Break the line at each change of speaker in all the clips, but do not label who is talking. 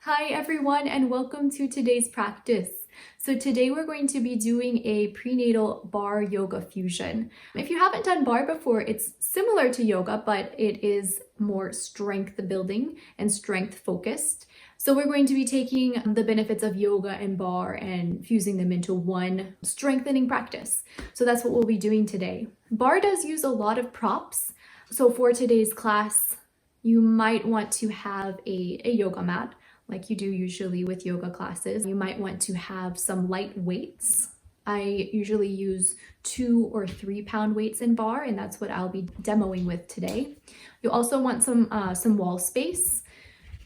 Hi everyone, and welcome to today's practice. So today we're going to be doing a prenatal bar yoga fusion. If you haven't done bar before, it's similar to yoga, but it is more strength building and strength focused. So we're going to be taking the benefits of yoga and bar and fusing them into one strengthening practice. So that's what we'll be doing today. Bar does use a lot of props. So for today's class, you might want to have a yoga mat, like you do usually with yoga classes. You might want to have some light weights. I usually use 2 or 3 pound weights in bar, and that's what I'll be demoing with today. You'll also want some wall space.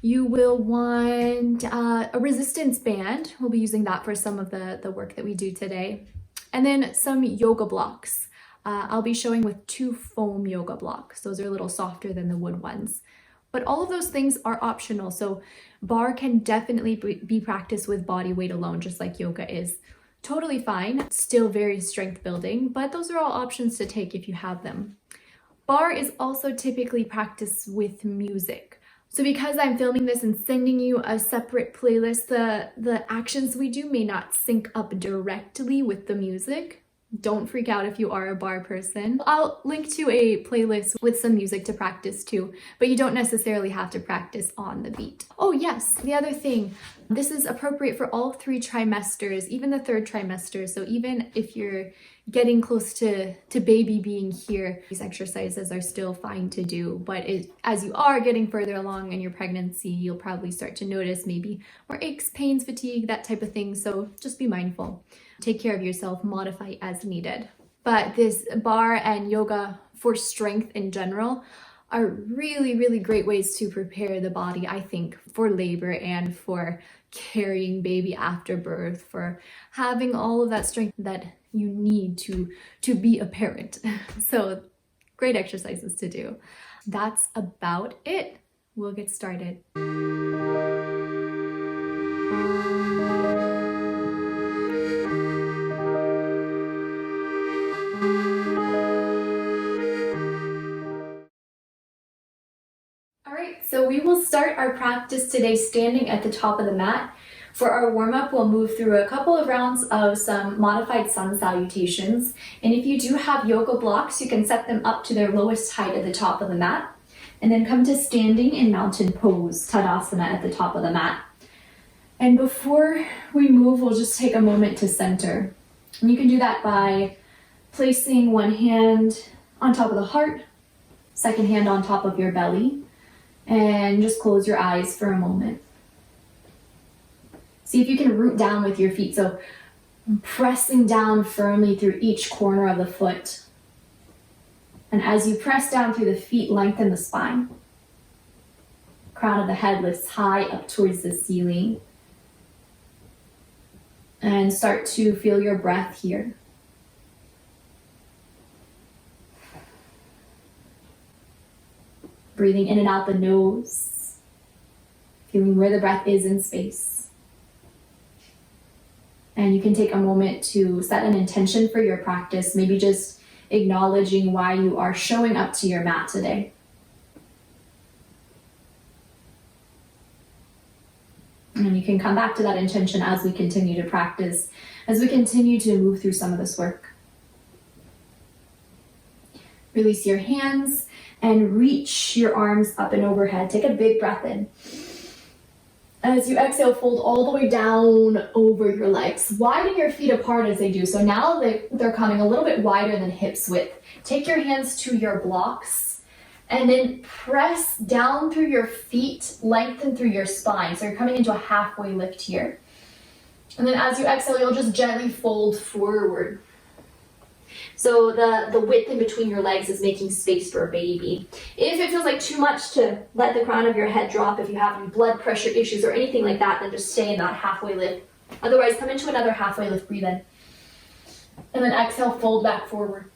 You will want a resistance band. We'll be using that for some of the work that we do today. And then some yoga blocks. I'll be showing with 2 foam yoga blocks. Those are a little softer than the wood ones. But all of those things are optional. So bar can definitely be practiced with body weight alone, just like yoga is. Totally fine, still very strength building, but those are all options to take if you have them. Bar is also typically practiced with music. So because I'm filming this and sending you a separate playlist, the actions we do may not sync up directly with the music. Don't freak out if you are a bar person. I'll link to a playlist with some music to practice too, but you don't necessarily have to practice on the beat. Oh yes, the other thing, this is appropriate for all 3 trimesters, even the 3rd trimester. So even if you're getting close to baby being here, these exercises are still fine to do. But as you are getting further along in your pregnancy, you'll probably start to notice maybe more aches, pains, fatigue, that type of thing. So just be mindful. Take care of yourself, modify as needed. But this bar and yoga for strength in general are really, really great ways to prepare the body, I think, for labor and for carrying baby after birth, for having all of that strength that you need to be a parent. So great exercises to do. That's about it. We'll get started. So we will start our practice today standing at the top of the mat. For our warm-up, we'll move through a couple of rounds of some modified sun salutations. And if you do have yoga blocks, you can set them up to their lowest height at the top of the mat. And then come to standing in mountain pose, Tadasana at the top of the mat. And before we move, we'll just take a moment to center. And you can do that by placing one hand on top of the heart, second hand on top of your belly, and just close your eyes for a moment. See if you can root down with your feet. So pressing down firmly through each corner of the foot. And as you press down through the feet, lengthen the spine. Crown of the head lifts high up towards the ceiling. And start to feel your breath here. Breathing in and out the nose, feeling where the breath is in space. And you can take a moment to set an intention for your practice, maybe just acknowledging why you are showing up to your mat today. And you can come back to that intention as we continue to practice, as we continue to move through some of this work. Release your hands and reach your arms up and overhead. Take a big breath in. As you exhale, fold all the way down over your legs. Widen your feet apart as they do. So now they're coming a little bit wider than hips width. Take your hands to your blocks and then press down through your feet, lengthen through your spine. So you're coming into a halfway lift here. And then as you exhale, you'll just gently fold forward. So the width in between your legs is making space for a baby. If it feels like too much to let the crown of your head drop, if you have any blood pressure issues or anything like that, then just stay in that halfway lift. Otherwise, come into another halfway lift, breathe in. And then exhale, fold back forward.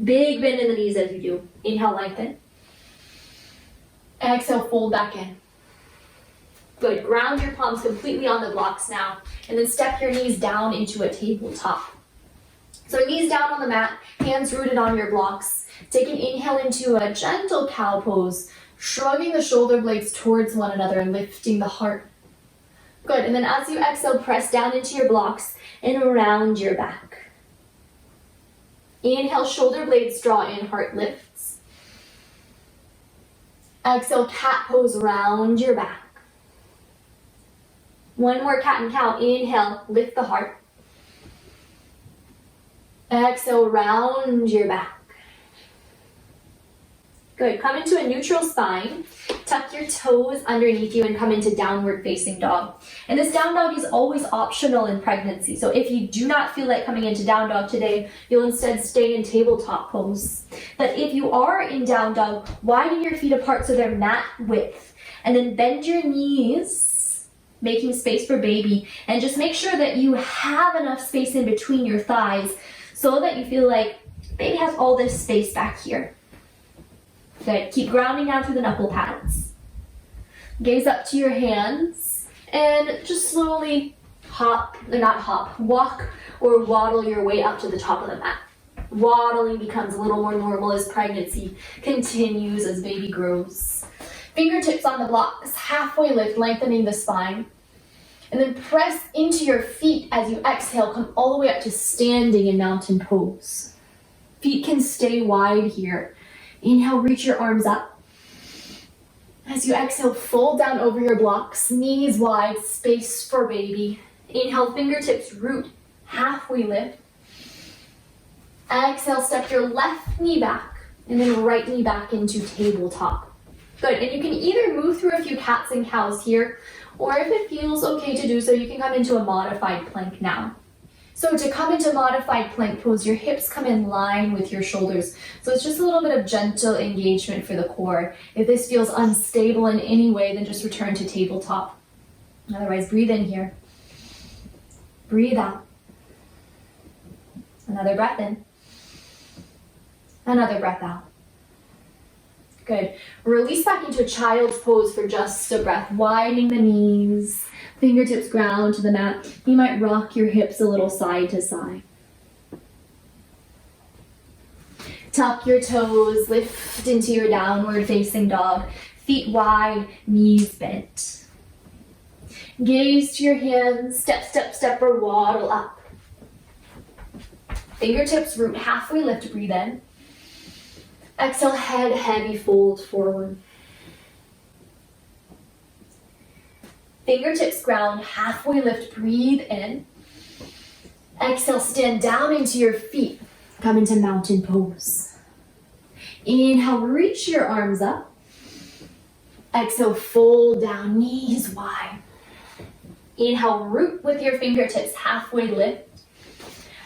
Big bend in the knees as you do. Inhale, lengthen. Exhale, fold back in. Good, ground your palms completely on the blocks now. And then step your knees down into a tabletop. So knees down on the mat, hands rooted on your blocks. Take an inhale into a gentle cow pose. shrugging the shoulder blades towards one another and lifting the heart. Good, and then as you exhale, press down into your blocks and around your back. Inhale, shoulder blades draw in, heart lifts. Exhale, cat pose, round your back. One more cat and cow. Inhale, lift the heart. Exhale, round your back. Good. Come into a neutral spine. Tuck your toes underneath you and come into downward facing dog. And this down dog is always optional in pregnancy. So if you do not feel like coming into down dog today, you'll instead stay in tabletop pose. But if you are in down dog, widen your feet apart so they're mat width. And then bend your knees, making space for baby. And just make sure that you have enough space in between your thighs so that you feel like baby has all this space back here. Good. Keep grounding down through the knuckle pads. Gaze up to your hands and just slowly walk or waddle your way up to the top of the mat. Waddling becomes a little more normal as pregnancy continues, as baby grows. Fingertips on the blocks, halfway lift, lengthening the spine. And then press into your feet as you exhale, come all the way up to standing in mountain pose. Feet can stay wide here. Inhale, reach your arms up. As you exhale, fold down over your blocks, knees wide, space for baby. Inhale, fingertips root, halfway lift. Exhale, step your left knee back, and then right knee back into tabletop. Good, and you can either move through a few cats and cows here, or if it feels okay to do so, you can come into a modified plank now. So to come into modified plank pose, your hips come in line with your shoulders. So it's just a little bit of gentle engagement for the core. If this feels unstable in any way, then just return to tabletop. Otherwise, breathe in here. Breathe out. Another breath in. Another breath out. Good. Release back into a child's pose for just a breath, widening the knees. Fingertips ground to the mat. You might rock your hips a little side to side. Tuck your toes, lift into your downward facing dog. Feet wide, knees bent. Gaze to your hands, step, step, step, or waddle up. Fingertips root, halfway lift, breathe in. Exhale, head heavy, fold forward. Fingertips ground, halfway lift, breathe in. Exhale, stand down into your feet. Come into mountain pose. Inhale, reach your arms up. Exhale, fold down, knees wide. Inhale, root with your fingertips, halfway lift.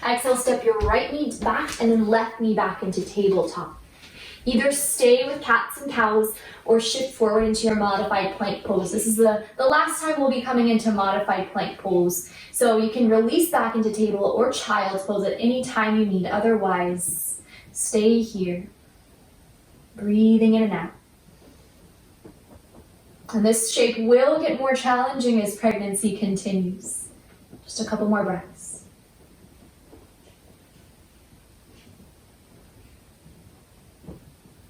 Exhale, step your right knee back and then left knee back into tabletop. Either stay with cats and cows or shift forward into your modified plank pose. This is the last time we'll be coming into modified plank pose. So you can release back into table or child's pose at any time you need. Otherwise, stay here. Breathing in and out. And this shape will get more challenging as pregnancy continues. Just a couple more breaths.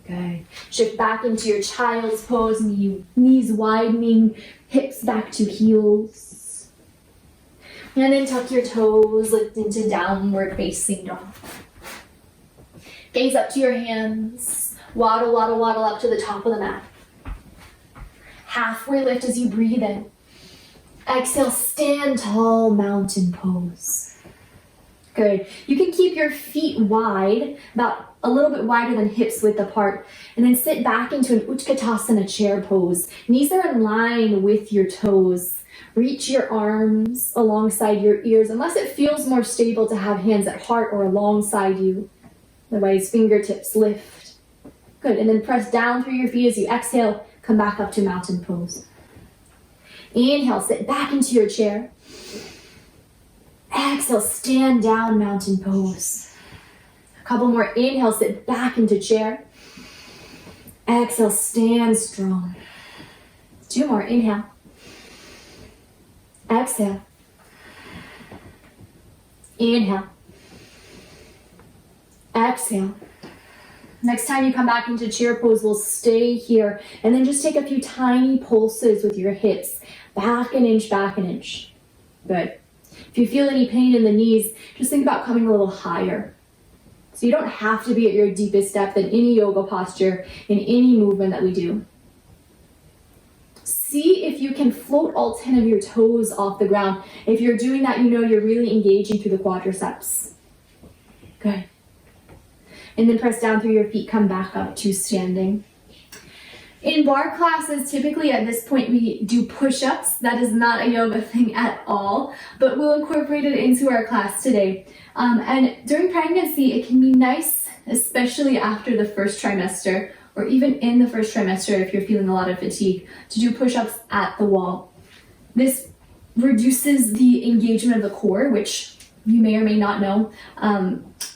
Good. Shift back into your child's pose, knees widening, hips back to heels. And then tuck your toes, lift into downward facing dog. Gaze up to your hands. Waddle, waddle, waddle up to the top of the mat. Halfway lift as you breathe in. Exhale, stand tall, mountain pose. Good. You can keep your feet wide, about a little bit wider than hips width apart, and then sit back into an Utkatasana chair pose. Knees are in line with your toes. Reach your arms alongside your ears, unless it feels more stable to have hands at heart or alongside you. Otherwise, fingertips lift. Good, and then press down through your feet as you exhale, come back up to mountain pose. Inhale, sit back into your chair. Exhale, stand down, mountain pose. A couple more. Inhale, sit back into chair. Exhale, stand strong. 2 more. Inhale. Exhale. Inhale. Exhale. Next time you come back into chair pose, we'll stay here and then just take a few tiny pulses with your hips. Back an inch, back an inch. Good. If you feel any pain in the knees, just think about coming a little higher. So you don't have to be at your deepest depth in any yoga posture, in any movement that we do. See if you can float all 10 of your toes off the ground. If you're doing that, you know you're really engaging through the quadriceps. Good. And then press down through your feet, come back up to standing. In barre classes, typically at this point we do push-ups. That is not a yoga thing at all, but we'll incorporate it into our class today. And during pregnancy, it can be nice, especially after the first trimester, or even in the first trimester if you're feeling a lot of fatigue, to do push-ups at the wall. This reduces the engagement of the core, which you may or may not know.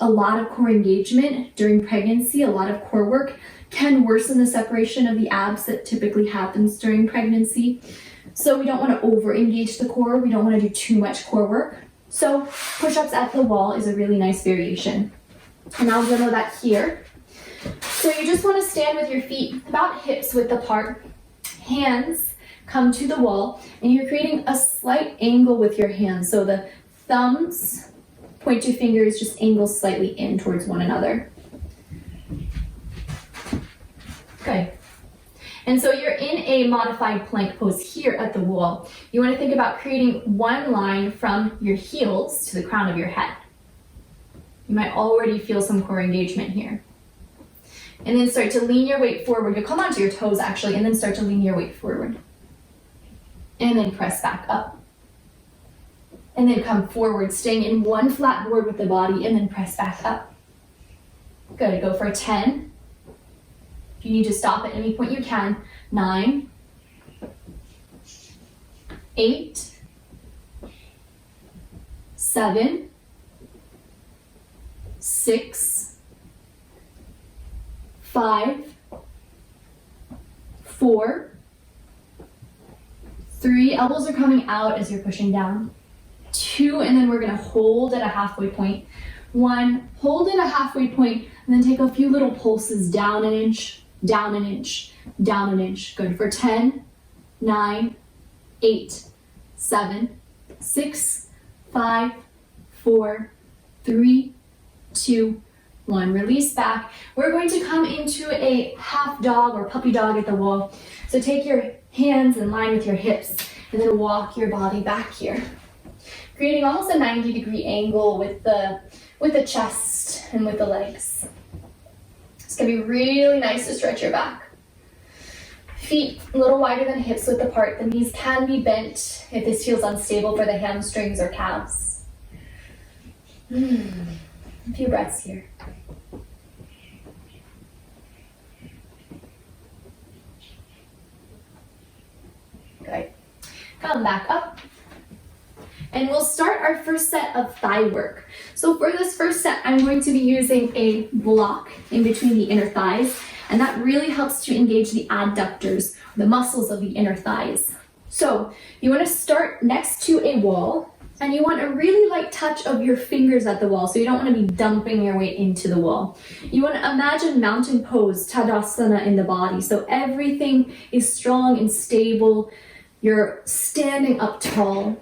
A lot of core engagement during pregnancy, a lot of core work, can worsen the separation of the abs that typically happens during pregnancy. So we don't want to over-engage the core. We don't want to do too much core work. So push-ups at the wall is a really nice variation. And I'll demo that here. So you just want to stand with your feet about hips width apart. Hands come to the wall, and you're creating a slight angle with your hands. So the thumbs, point your fingers, just angle slightly in towards one another. Good. And so you're in a modified plank pose here at the wall. You want to think about creating one line from your heels to the crown of your head. You might already feel some core engagement here. And then start to lean your weight forward. You'll come onto your toes actually, and then start to lean your weight forward. And then press back up. And then come forward, staying in one flat board with the body, and then press back up. Good, go for 10. If you need to stop at any point, you can. 9, 8, 7, 6, 5, 4, 3, elbows are coming out as you're pushing down. 2, and then we're gonna hold at a halfway point. 1, hold at a halfway point, and then take a few little pulses down an inch, down an inch, down an inch. Good for 10, 9, 8, 7, 6, 5, 4, 3, 2, 1. Release back. We're going to come into a half dog or puppy dog at the wall. So take your hands in line with your hips and then walk your body back here. Creating almost a 90-degree angle with the chest and with the legs. It's gonna be really nice to stretch your back. Feet a little wider than hips width apart. The knees can be bent if this feels unstable for the hamstrings or calves. A few breaths here. Good. Come back up. And we'll start our first set of thigh work. So for this first set, I'm going to be using a block in between the inner thighs, and that really helps to engage the adductors, the muscles of the inner thighs. So you want to start next to a wall, and you want a really light touch of your fingers at the wall, so you don't want to be dumping your weight into the wall. You want to imagine mountain pose, Tadasana in the body, so everything is strong and stable. You're standing up tall.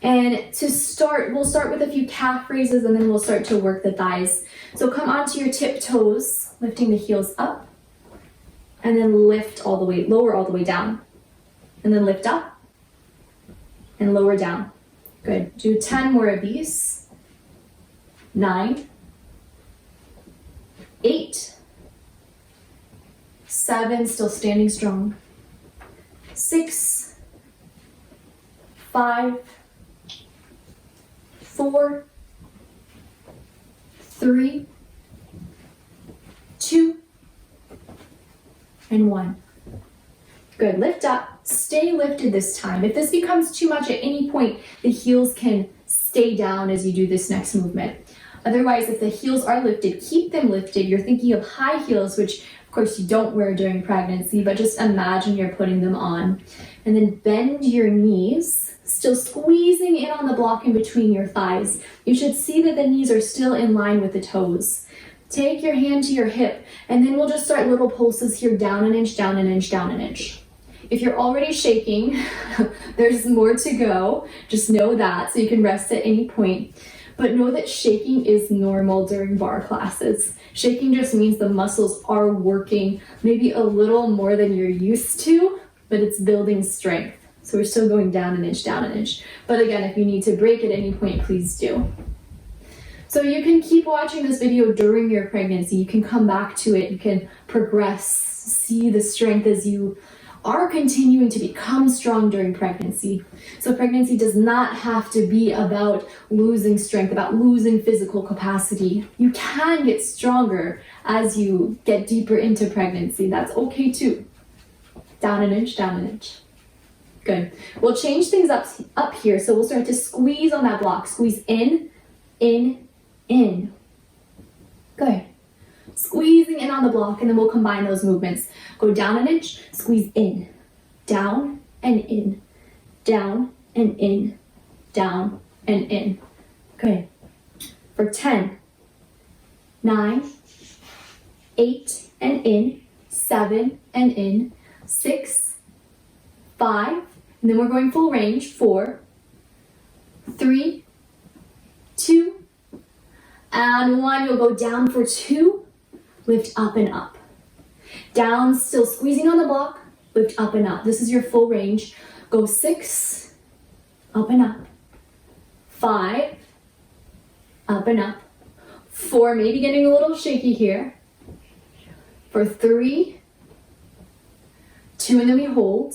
And to start, we'll start with a few calf raises and then we'll start to work the thighs. So come onto your tiptoes, lifting the heels up, and then lift all the way, lower all the way down. And then lift up and lower down. Good. Do 10 more of these. 9, 8, 7, still standing strong. 6, 5, 4, 3, 2, and 1. Good, lift up, stay lifted this time. If this becomes too much at any point, the heels can stay down as you do this next movement. Otherwise, if the heels are lifted, keep them lifted. You're thinking of high heels, which of course you don't wear during pregnancy, but just imagine you're putting them on. And then bend your knees, still squeezing in on the block in between your thighs. You should see that the knees are still in line with the toes. Take your hand to your hip, and then we'll just start little pulses here, down an inch, down an inch, down an inch. If you're already shaking, there's more to go. Just know that, so you can rest at any point. But know that shaking is normal during barre classes. Shaking just means the muscles are working maybe a little more than you're used to, but it's building strength. So we're still going down an inch, down an inch. But again, if you need to break at any point, please do. So you can keep watching this video during your pregnancy. You can come back to it. You can progress, see the strength as you are continuing to become strong during pregnancy. So pregnancy does not have to be about losing strength, about losing physical capacity. You can get stronger as you get deeper into pregnancy. That's okay too. Down an inch, down an inch. Good. We'll change things up here. So we'll start to squeeze on that block. Squeeze in, in, in. Good. Squeezing in on the block, and then we'll combine those movements. Go down an inch, squeeze in, down and in, down and in, down and in. Good. For 10, 9, 8 and in, 7 and in, 6, 5, and then we're going full range. 4, 3, 2, and 1. You'll go down for 2. Lift up and up. Down, still squeezing on the block, lift up and up. This is your full range. Go 6, up and up. 5, up and up. 4, maybe getting a little shaky here. For 3, 2, and then we hold.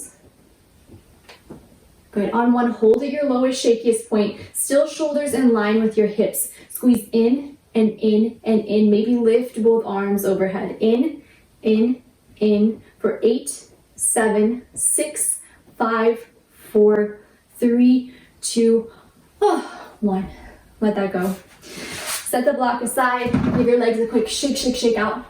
Good. On 1, hold at your lowest, shakiest point. Still shoulders in line with your hips. Squeeze in and in and in. Maybe lift both arms overhead. In, in. For 8, 7, 6, 5, 4, 3, 2, 1. Let that go. Set the block aside. Give your legs a quick shake, shake, shake out.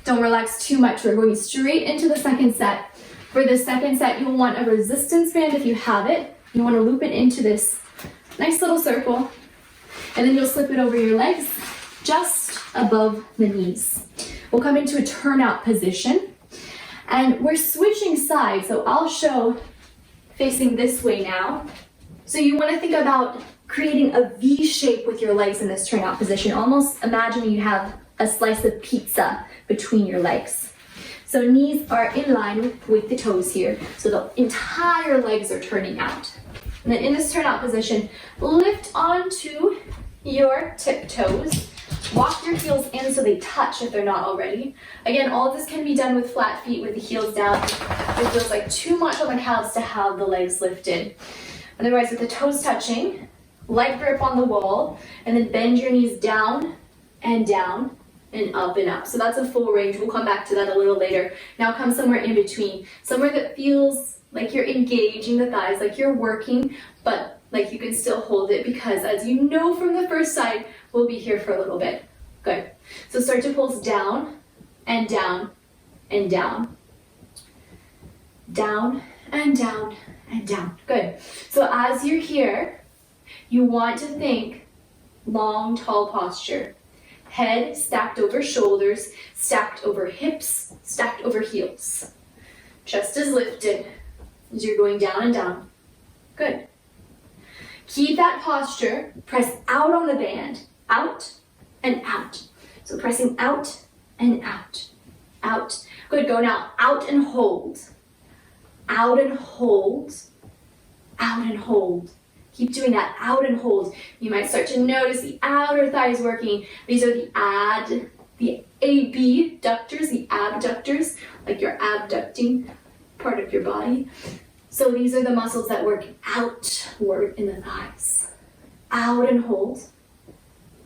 Don't relax too much. We're going straight into the second set. For the second set, you'll want a resistance band if you have it. You want to loop it into this nice little circle. And then you'll slip it over your legs just above the knees. We'll come into a turnout position. And we're switching sides. So I'll show facing this way now. So you want to think about creating a V shape with your legs in this turnout position. Almost imagining you have a slice of pizza between your legs. So knees are in line with the toes here. So the entire legs are turning out. And then in this turnout position, lift onto your tiptoes. Walk your heels in so they touch if they're not already. Again, all of this can be done with flat feet with the heels down. It feels like too much on the calves to have the legs lifted. Otherwise, with the toes touching, light grip on the wall, and then bend your knees down and up and up. So that's a full range. We'll come back to that a little later. Now come somewhere in between. Somewhere that feels like you're engaging the thighs, like you're working, but like you can still hold it, because as you know from the first side, we'll be here for a little bit. Good. So start to pulse down and down and down. Down and down and down. Good. So as you're here, you want to think long, tall posture. Head stacked over shoulders, stacked over hips, stacked over heels. Chest is lifted as you're going down and down. Good. Keep that posture. Press out on the band. Out and out. So pressing out and out. Out. Good. Go now. Out and hold. Out and hold. Out and hold. Keep doing that. Out and hold. You might start to notice the outer thighs working. These are the abductors, the abductors, like you're abducting part of your body. So these are the muscles that work outward in the thighs. Out and hold.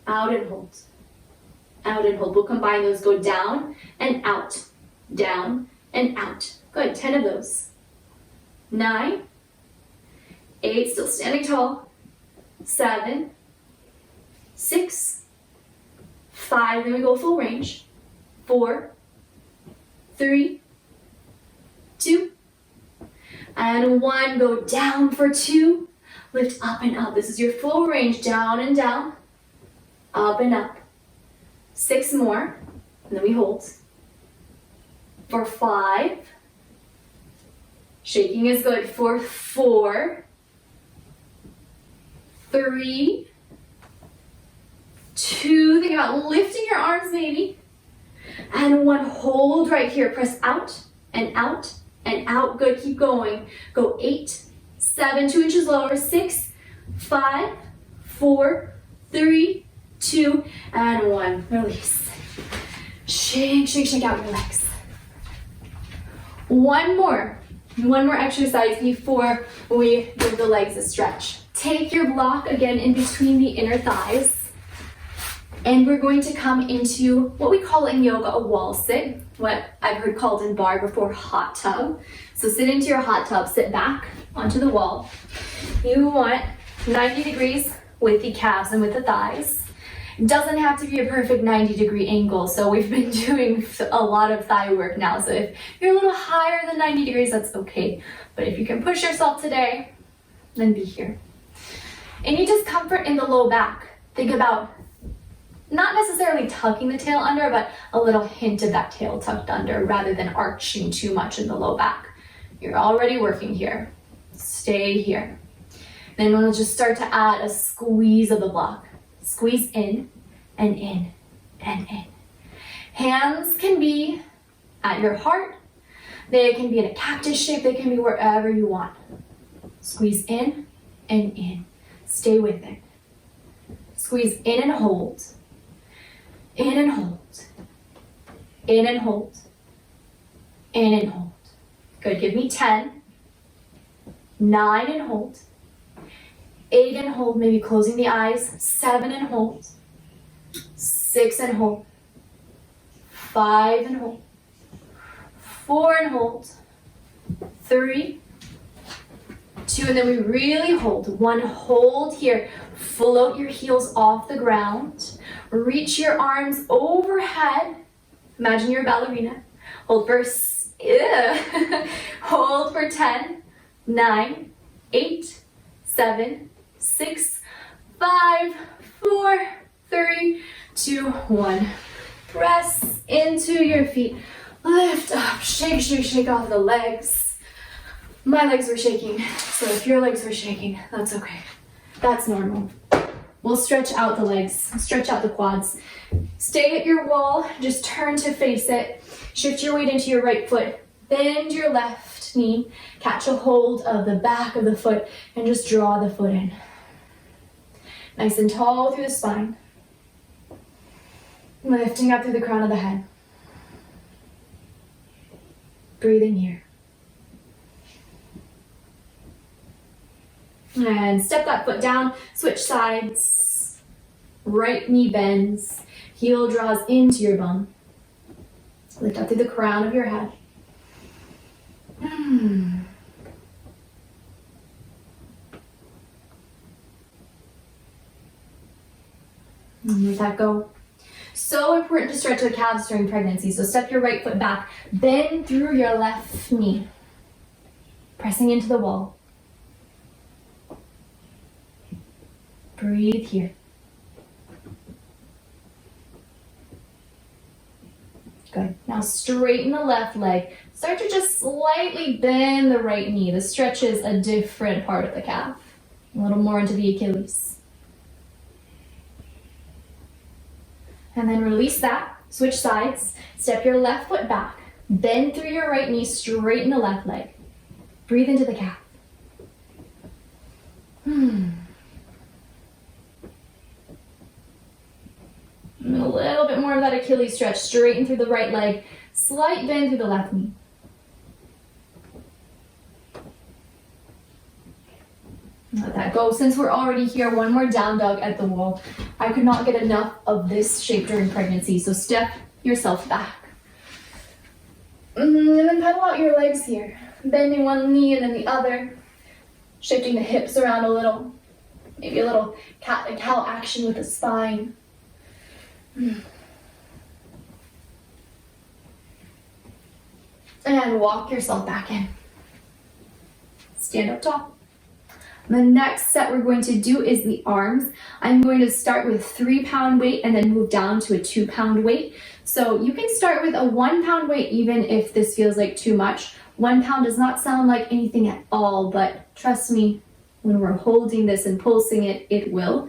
Out and hold. Out and hold. We'll combine those. Go down and out. Down and out. Good. 10 of those. 9. 8. Still standing tall. 7. 6. 5. Then we go full range. 4. 3. 2. And 1, go down for 2, lift up and up. This is your full range, down and down, up and up, 6 more, and then we hold. For 5. Shaking is good. For 4. 3. 2. Think about lifting your arms maybe. And 1. Hold right here. Press out and out and out. Good. Keep going. Go 8, 7, 2 inches lower. 6, 5, 4, 3, 2, and 1. Release. Shake, shake, shake out your legs. One more exercise before we give the legs a stretch. Take your block again in between the inner thighs. And we're going to come into what we call in yoga a wall sit, what I've heard called in barre before hot tub. So sit into your hot tub, sit back onto the wall. You want 90 degrees with the calves and with the thighs. It doesn't have to be a perfect 90-degree angle, so we've been doing a lot of thigh work now. So if you're a little higher than 90 degrees, that's okay. But if you can push yourself today, then be here. Any discomfort in the low back, think about not necessarily tucking the tail under, but a little hint of that tail tucked under rather than arching too much in the low back. You're already working here. Stay here. Then we'll just start to add a squeeze of the block. Squeeze in and in and in. Hands can be at your heart. They can be in a cactus shape. They can be wherever you want. Squeeze in and in. Stay with it. Squeeze in and hold. In and hold. In and hold. In and hold. Good. Give me 10. 9 and hold. 8 and hold, maybe closing the eyes. 7 and hold. 6 and hold. 5 and hold. 4 and hold. 3, 2, and then we really hold. 1, hold here. Float your heels off the ground. Reach your arms overhead. Imagine you're a ballerina. Hold for, hold for 10, 9, 8, 7, 6, 5, 4, 3, 2, 1. Press into your feet. Lift up. Shake, shake, shake off the legs. My legs were shaking, so if your legs were shaking, that's okay. That's normal. We'll stretch out the legs, stretch out the quads. Stay at your wall, just turn to face it. Shift your weight into your right foot. Bend your left knee. Catch a hold of the back of the foot and just draw the foot in. Nice and tall through the spine. Lifting up through the crown of the head. Breathing here. And step that foot down, switch sides. Right knee bends, heel draws into your bum. Lift up through the crown of your head. And let that go. So important to stretch the calves during pregnancy. So step your right foot back, bend through your left knee, pressing into the wall. Breathe here. Good. Now straighten the left leg. Start to just slightly bend the right knee. The stretch is a different part of the calf. A little more into the Achilles. And then release that. Switch sides. Step your left foot back. Bend through your right knee. Straighten the left leg. Breathe into the calf. And a little bit more of that Achilles stretch. Straighten through the right leg. Slight bend through the left knee. Let that go. Since we're already here, one more down dog at the wall. I could not get enough of this shape during pregnancy, so step yourself back. And then pedal out your legs here. Bending one knee and then the other. Shifting the hips around a little. Maybe a little cat and cow action with the spine. And walk yourself back in. Stand up tall. The next set we're going to do is the arms. I'm going to start with 3-pound weight and then move down to a 2-pound weight. So you can start with a 1-pound weight even if this feels like too much. 1 pound does not sound like anything at all, but trust me, when we're holding this and pulsing it, it will.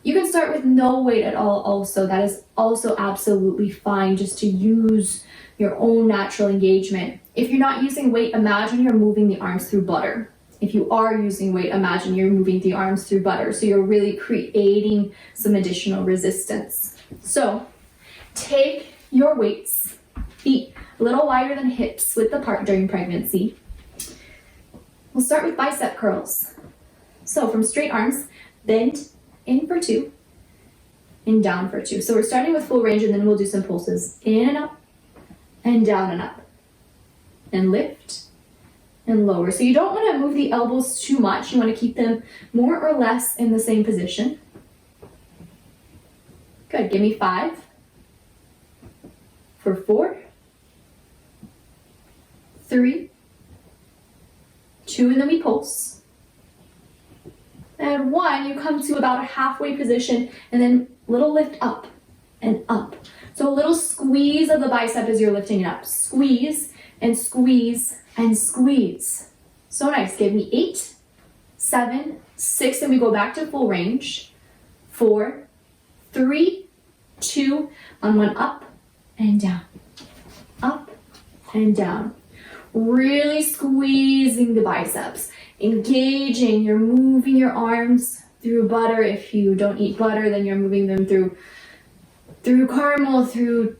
You can start with no weight at all also. That is also absolutely fine, just to use your own natural engagement. If you're not using weight, imagine you're moving the arms through butter. If you are using weight, imagine you're moving the arms through butter. So you're really creating some additional resistance. So take your weights, feet a little wider than hips, width apart during pregnancy. We'll start with bicep curls. So from straight arms, bend in for 2 and down for 2. So we're starting with full range and then we'll do some pulses. In and up and down and up. And lift and lower. So you don't want to move the elbows too much. You want to keep them more or less in the same position. Good. Give me 5 for 4, 3, 2, and then we pulse. And 1, you come to about a halfway position and then little lift up and up. So a little squeeze of the bicep as you're lifting it up. Squeeze and squeeze and squeeze. So nice. Give me 8, 7, 6, and we go back to full range. 4, 3, 2, on 1, up and down, up and down. Really squeezing the biceps, engaging. You're moving your arms through butter. If you don't eat butter, then you're moving them through caramel, through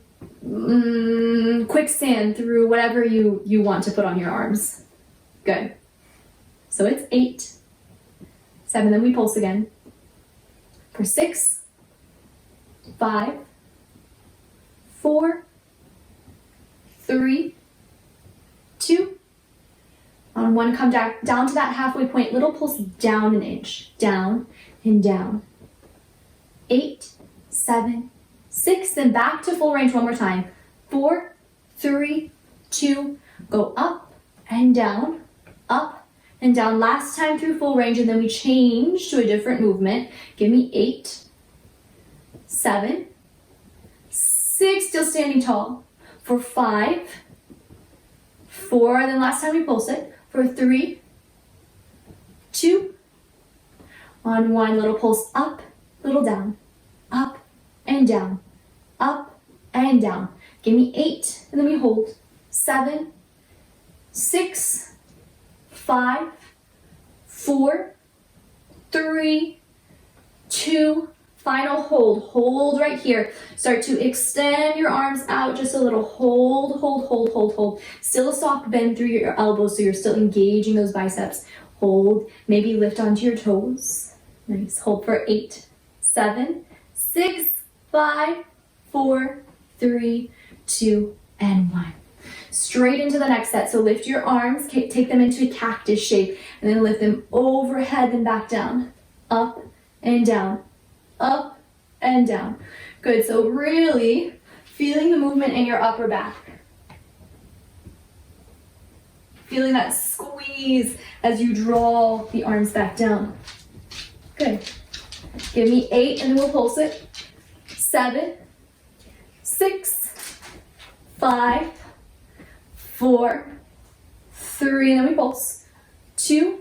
quicksand, through whatever you want to put on your arms. Good. So it's 8, 7, then we pulse again. For 6, 5, 4, 3, 2. On 1, come down to that halfway point. Little pulse down an inch. Down and down. 8, 7, 6. Then back to full range one more time. 4, 3, 2. Go up and down. Up and down. Last time through full range, and then we change to a different movement. Give me 8, 7, 6. Still standing tall. For 5, 4, and then last time we pulse it. For 3, 2, on 1, little pulse up, little down, up and down, up and down. Give me 8, and then we hold. 7, 6, 5, 4, 3, 2, final hold. Hold right here. Start to extend your arms out just a little. Hold, hold, hold, hold, hold. Still a soft bend through your elbows, so you're still engaging those biceps. Hold. Maybe lift onto your toes. Nice. Hold for 8, 7, 6, 5, 4, 3, 2, and 1. Straight into the next set. So lift your arms, take them into a cactus shape, and then lift them overhead and back down. Up and down. Up and down. Good. So really feeling the movement in your upper back. Feeling that squeeze as you draw the arms back down. Good. Give me 8, and then we'll pulse it. 7, 6, 5, 4, 3, and then we pulse. 2,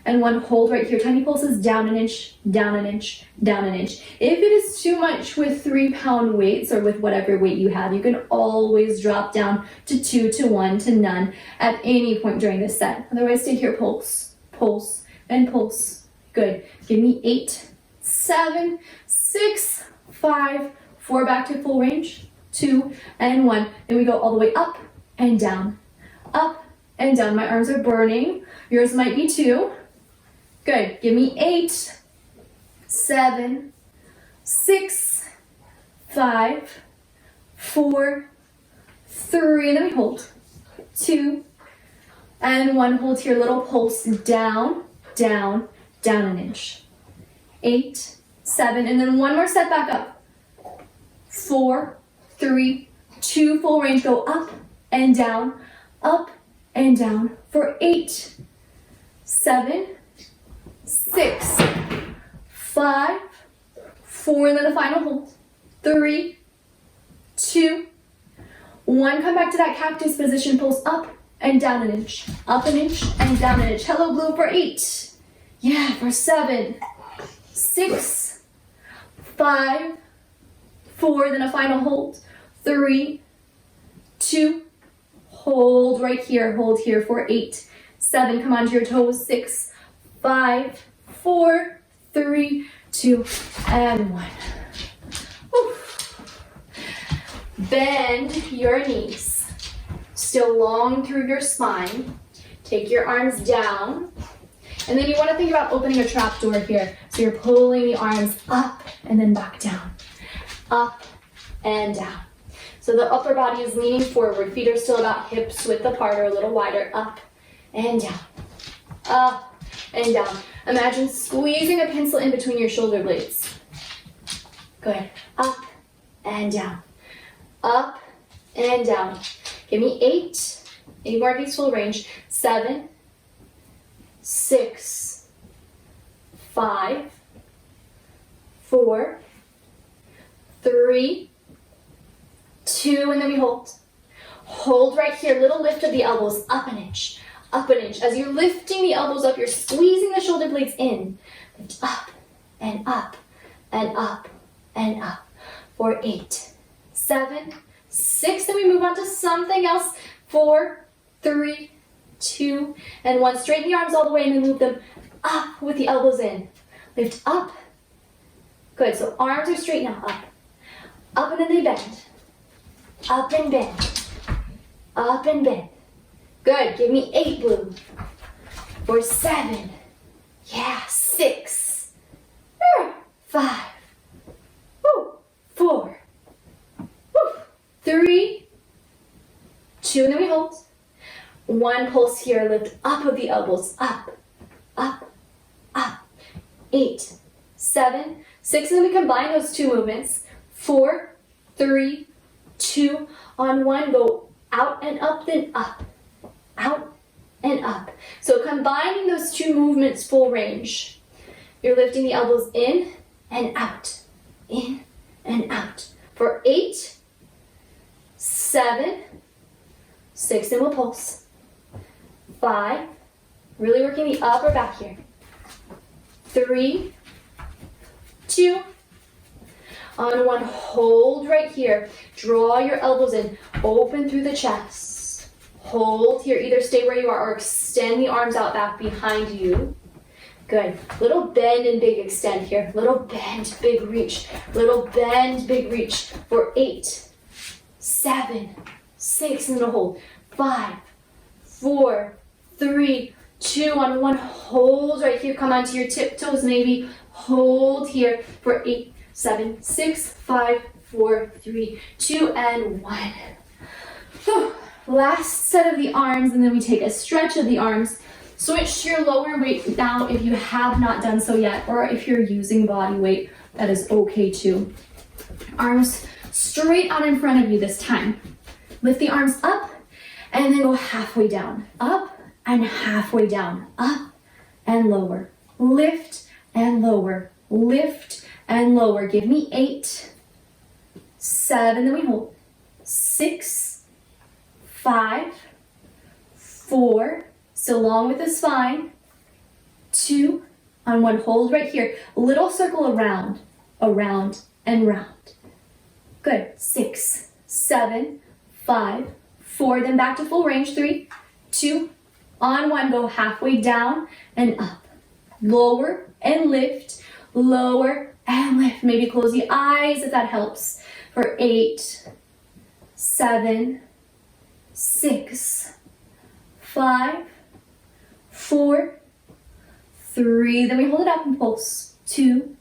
and 1. Hold right here. Tiny pulses down an inch, down an inch, down an inch. If it is too much with 3-pound weights or with whatever weight you have, you can always drop down to 2, to 1, to none at any point during this set. Otherwise, stay here. Pulse, pulse, and pulse. Good. Give me 8, 7, 6, 5, 4. Back to full range. 2, and 1. Then we go all the way up and down. Up and down. My arms are burning. Yours might be too. Good. Give me 8, 7, 6, 5, 4, 3, and then we hold. 2, and 1. Hold here. Little pulse down, down, down an inch. 8, 7, and then 1 more step back up. 4, 3, 2, full range. Go up and down for 8, 7, 6, 5, 4, and then the final hold. 3, 2, 1. Come back to that cactus position. Pulse up and down an inch. Up an inch and down an inch. Hello, blue for 8. Yeah, for 7, 6, 5, 4, then a final hold. 3, 2, hold right here. Hold here for 8, 7. Come onto your toes. 6, 5, 4, 3, 2, and 1. Whew. Bend your knees. Still long through your spine. Take your arms down. And then you want to think about opening a trap door here. So you're pulling the arms up and then back down. Up and down. So the upper body is leaning forward. Feet are still about hips width apart or a little wider. Up and down. Up and down. Imagine squeezing a pencil in between your shoulder blades. Good. Up and down. Up and down. Give me 8. 8 more of these full range. 7, 6, 5, 4, 3, 2, and then we hold. Hold right here. Little lift of the elbows. Up an inch. Up an inch. As you're lifting the elbows up, you're squeezing the shoulder blades in. Lift up and up and up and up. For 8, 7, 6. Then we move on to something else. 4, 3, 2, and 1. Straighten the arms all the way and then move them up with the elbows in. Lift up. Good. So arms are straight now. Up. Up and then they bend. Up and bend. Up and bend. Good. Give me 8, blue. For 7. Yeah. 6. 5. 4. 3, 2, and then we hold. 1 pulse here. Lift up of the elbows. Up, up, up. 8, 7, 6, and then we combine those 2 movements. 4, 3, 2. On 1, go out and up, then up. Out and up. So combining those 2 movements full range. You're lifting the elbows in and out. In and out. For 8, 7, 6, and we'll pulse. 5, really working the upper back here. 3, 2, on 1, hold right here. Draw your elbows in, open through the chest. Hold here, either stay where you are or extend the arms out back behind you. Good. Little bend and big extend here. Little bend, big reach. Little bend, big reach. For 8, 7, 6, and then hold. 5, 4, 3, 2, on 1, hold right here. Come onto your tiptoes maybe. Hold here for 8, 7, 6, 5, 4, 3, 2, and 1. Whew. Last set of the arms, and then we take a stretch of the arms. Switch to your lower weight now if you have not done so yet, or if you're using body weight, that is okay too. Arms straight out in front of you this time. Lift the arms up, and then go halfway down. Up and halfway down. Up and lower. Lift and lower. Lift and lower. Give me 8, 7, then we hold. 6, 5, 4, still long with the spine. 2, on 1, hold right here. Little circle around, around, and round. Good. 6, 7, 5, 4, then back to full range. 3, 2, on 1, go halfway down and up. Lower and lift, lower and lift. Maybe close the eyes if that helps. For 8, 7, 6, 5, 4, 3, then we hold it up and pulse. 2,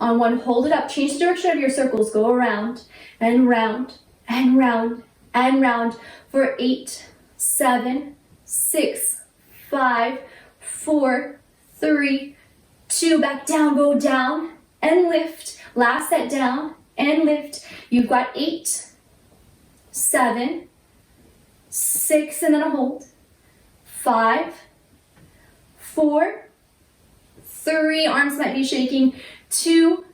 on 1, hold it up. Change the direction of your circles. Go around and round and round and round. For 8, 7, 6, 5, 4, 3, 2, back down, go down and lift. Last set, down and lift. You've got 8, 7, 6, and then a hold. 5, 4, 3, arms might be shaking. 2,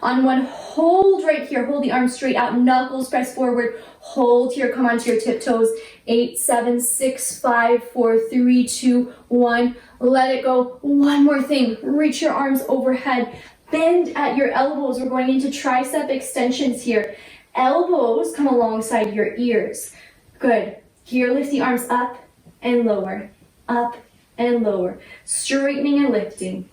on 1, hold right here. Hold the arms straight out, knuckles press forward. Hold here, come onto your tiptoes. 8, 7, 6, 5, 4, 3, 2, 1. Let it go. One more thing. Reach your arms overhead. Bend at your elbows. We're going into tricep extensions here. Elbows come alongside your ears. Good. Here, lift the arms up and lower. Up and lower. Straightening and lifting.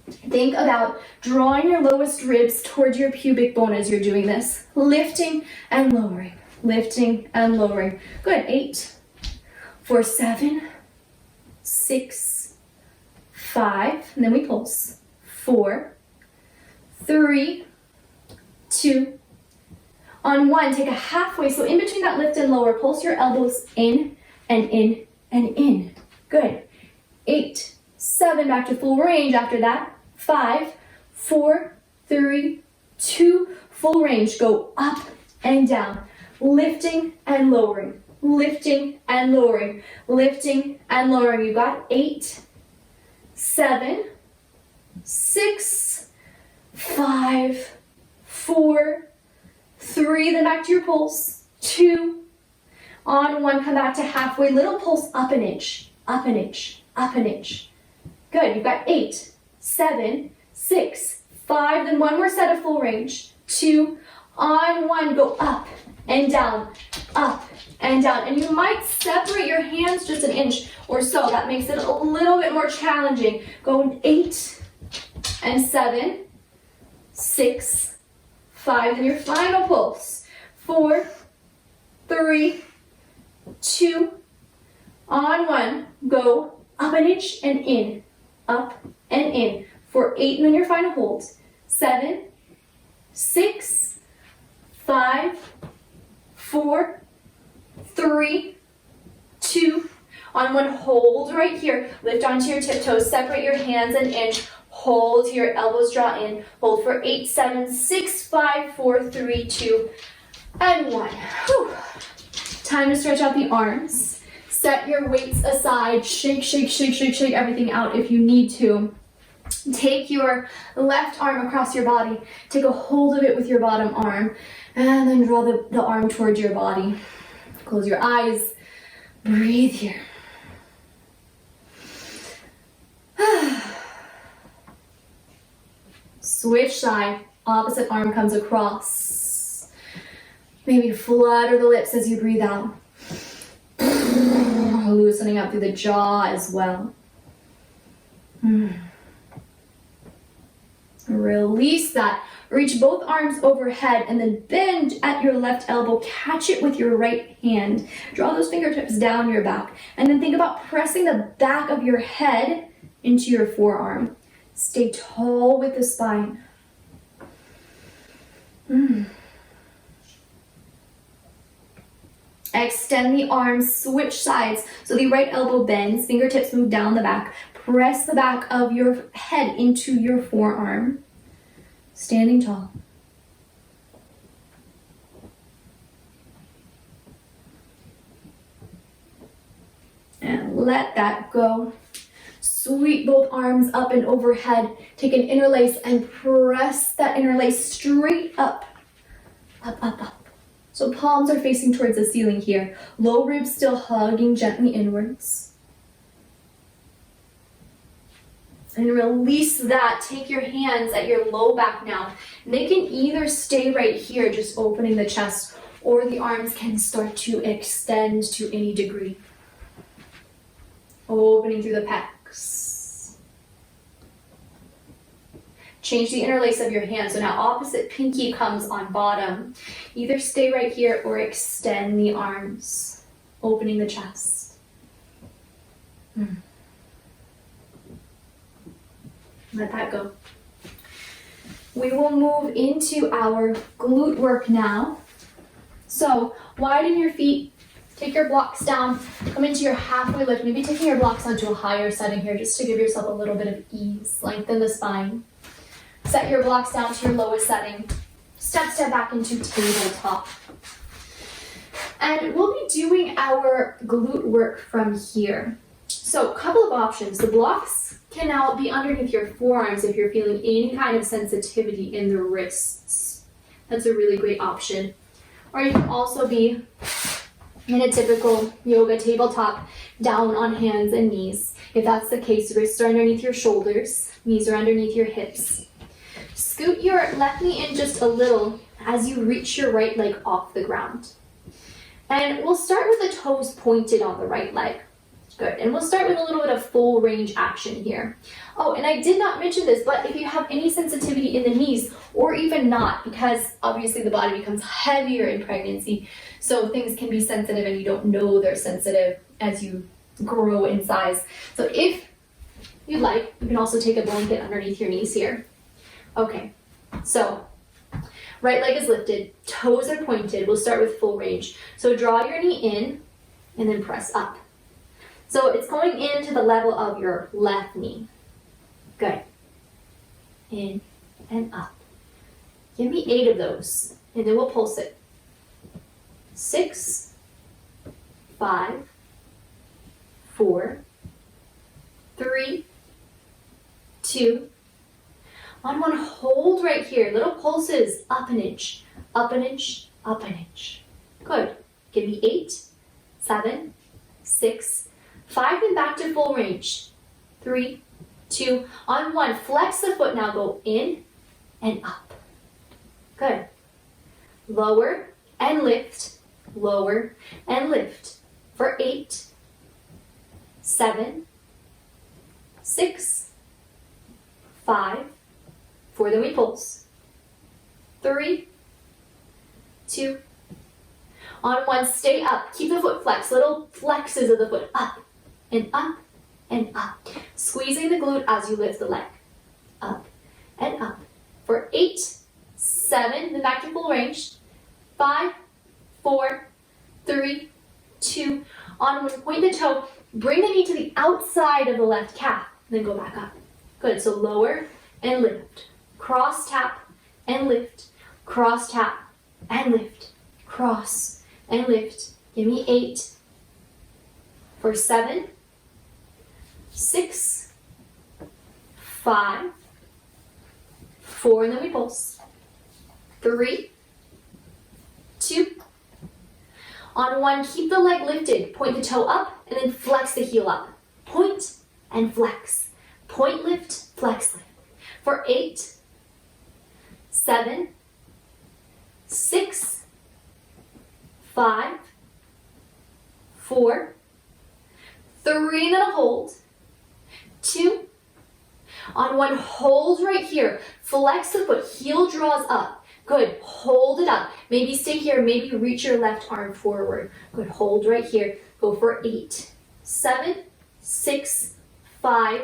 Think about drawing your lowest ribs towards your pubic bone as you're doing this. Lifting and lowering. Lifting and lowering. Good. 8, 4, 7, 6, 5. And then we pulse. 4, 3, 2. On 1, take a halfway. So in between that lift and lower, pulse your elbows in and in and in. Good. 8, 7, back to full range after that. 5, 4, 3, 2, full range. Go up and down, lifting and lowering, lifting and lowering, lifting and lowering. You got 8, 7, 6, 5, 4, 3, then back to your pulse. 2, on 1, come back to halfway. Little pulse up an inch, up an inch, up an inch. Good, you've got 8, 7, 6, 5, then one more set of full range. 2, on 1, go up and down, up and down. And you might separate your hands just an inch or so. That makes it a little bit more challenging. Go 8 and 7, 6, 5, then your final pulse. 4, 3, 2, on 1, go up an inch and in, up and in. For 8, and then your final hold. 7, 6, 5, 4, 3, 2, on 1, hold right here. Lift onto your tiptoes, separate your hands an inch. Hold to your elbows, draw in. Hold for 8, 7, 6, 5, 4, 3, 2, and 1. Whew. Time to stretch out the arms. Set your weights aside. Shake, shake, shake, shake, shake everything out if you need to. Take your left arm across your body. Take a hold of it with your bottom arm. And then draw the arm towards your body. Close your eyes. Breathe here. Switch side. Opposite arm comes across. Maybe flutter the lips as you breathe out. Loosening up through the jaw as well. Release that. Reach both arms overhead and then bend at your left elbow. Catch it with your right hand. Draw those fingertips down your back. And then think about pressing the back of your head into your forearm. Stay tall with the spine. Extend the arms, switch sides. So the right elbow bends, fingertips move down the back. Press the back of your head into your forearm. Standing tall. And let that go. Sweep both arms up and overhead. Take an interlace and press that interlace straight up. Up, up, up. So palms are facing towards the ceiling here. Low ribs still hugging gently inwards. And release that. Take your hands at your low back now. And they can either stay right here, just opening the chest, or the arms can start to extend to any degree. Opening through the pecs. Change the interlace of your hands. So now opposite pinky comes on bottom. Either stay right here or extend the arms, opening the chest. Let that go. We will move into our glute work now. So widen your feet, take your blocks down, come into your halfway lift, maybe taking your blocks onto a higher setting here just to give yourself a little bit of ease. Lengthen the spine. Set your blocks down to your lowest setting. Step back into tabletop. And we'll be doing our glute work from here. So a couple of options. The blocks can now be underneath your forearms if you're feeling any kind of sensitivity in the wrists. That's a really great option. Or you can also be in a typical yoga tabletop, down on hands and knees. If that's the case, wrists are underneath your shoulders, knees are underneath your hips. Scoot your left knee in just a little as you reach your right leg off the ground. And we'll start with the toes pointed on the right leg. Good, and we'll start with a little bit of full range action here. Oh, and I did not mention this, but if you have any sensitivity in the knees, or even not, because obviously the body becomes heavier in pregnancy, so things can be sensitive and you don't know they're sensitive as you grow in size. So if you'd like, you can also take a blanket underneath your knees here. Okay, so right leg is lifted, toes are pointed. We'll start with full range. So draw your knee in and then press up. So it's going into the level of your left knee. Good. In and up. Give me 8 of those, and then we'll pulse it. 6, 5, 4, 3, 2. On one, hold right here. Little pulses, up an inch, up an inch, up an inch. Good. Give me 8, 7, 6, 5, then back to full range. 3, 2, on 1, flex the foot now, go in and up. Good. Lower and lift, lower and lift. For 8, 7, 6, 5, 4, then we pulse. 3, 2, on 1, stay up, keep the foot flexed, little flexes of the foot, up and up and up. Squeezing the glute as you lift the leg. Up and up. For 8, 7, then back to full range. 5, 4, 3, 2. On 1, point the toe, bring the knee to the outside of the left calf, then go back up. Good, so lower and lift. Cross tap and lift. Cross tap and lift. Cross and lift. Give me 8. For 7, 6, 5, 4, and then we pulse. 3, 2. On 1, keep the leg lifted. Point the toe up and then flex the heel up. Point and flex. Point, lift, flex, lift. For 8, 7, 6, 5, 4, 3, and then a hold. 2. On 1, hold right here. Flex the foot, heel draws up. Good, hold it up. Maybe stay here, maybe reach your left arm forward. Good, hold right here. Go for 8, 7, 6, 5,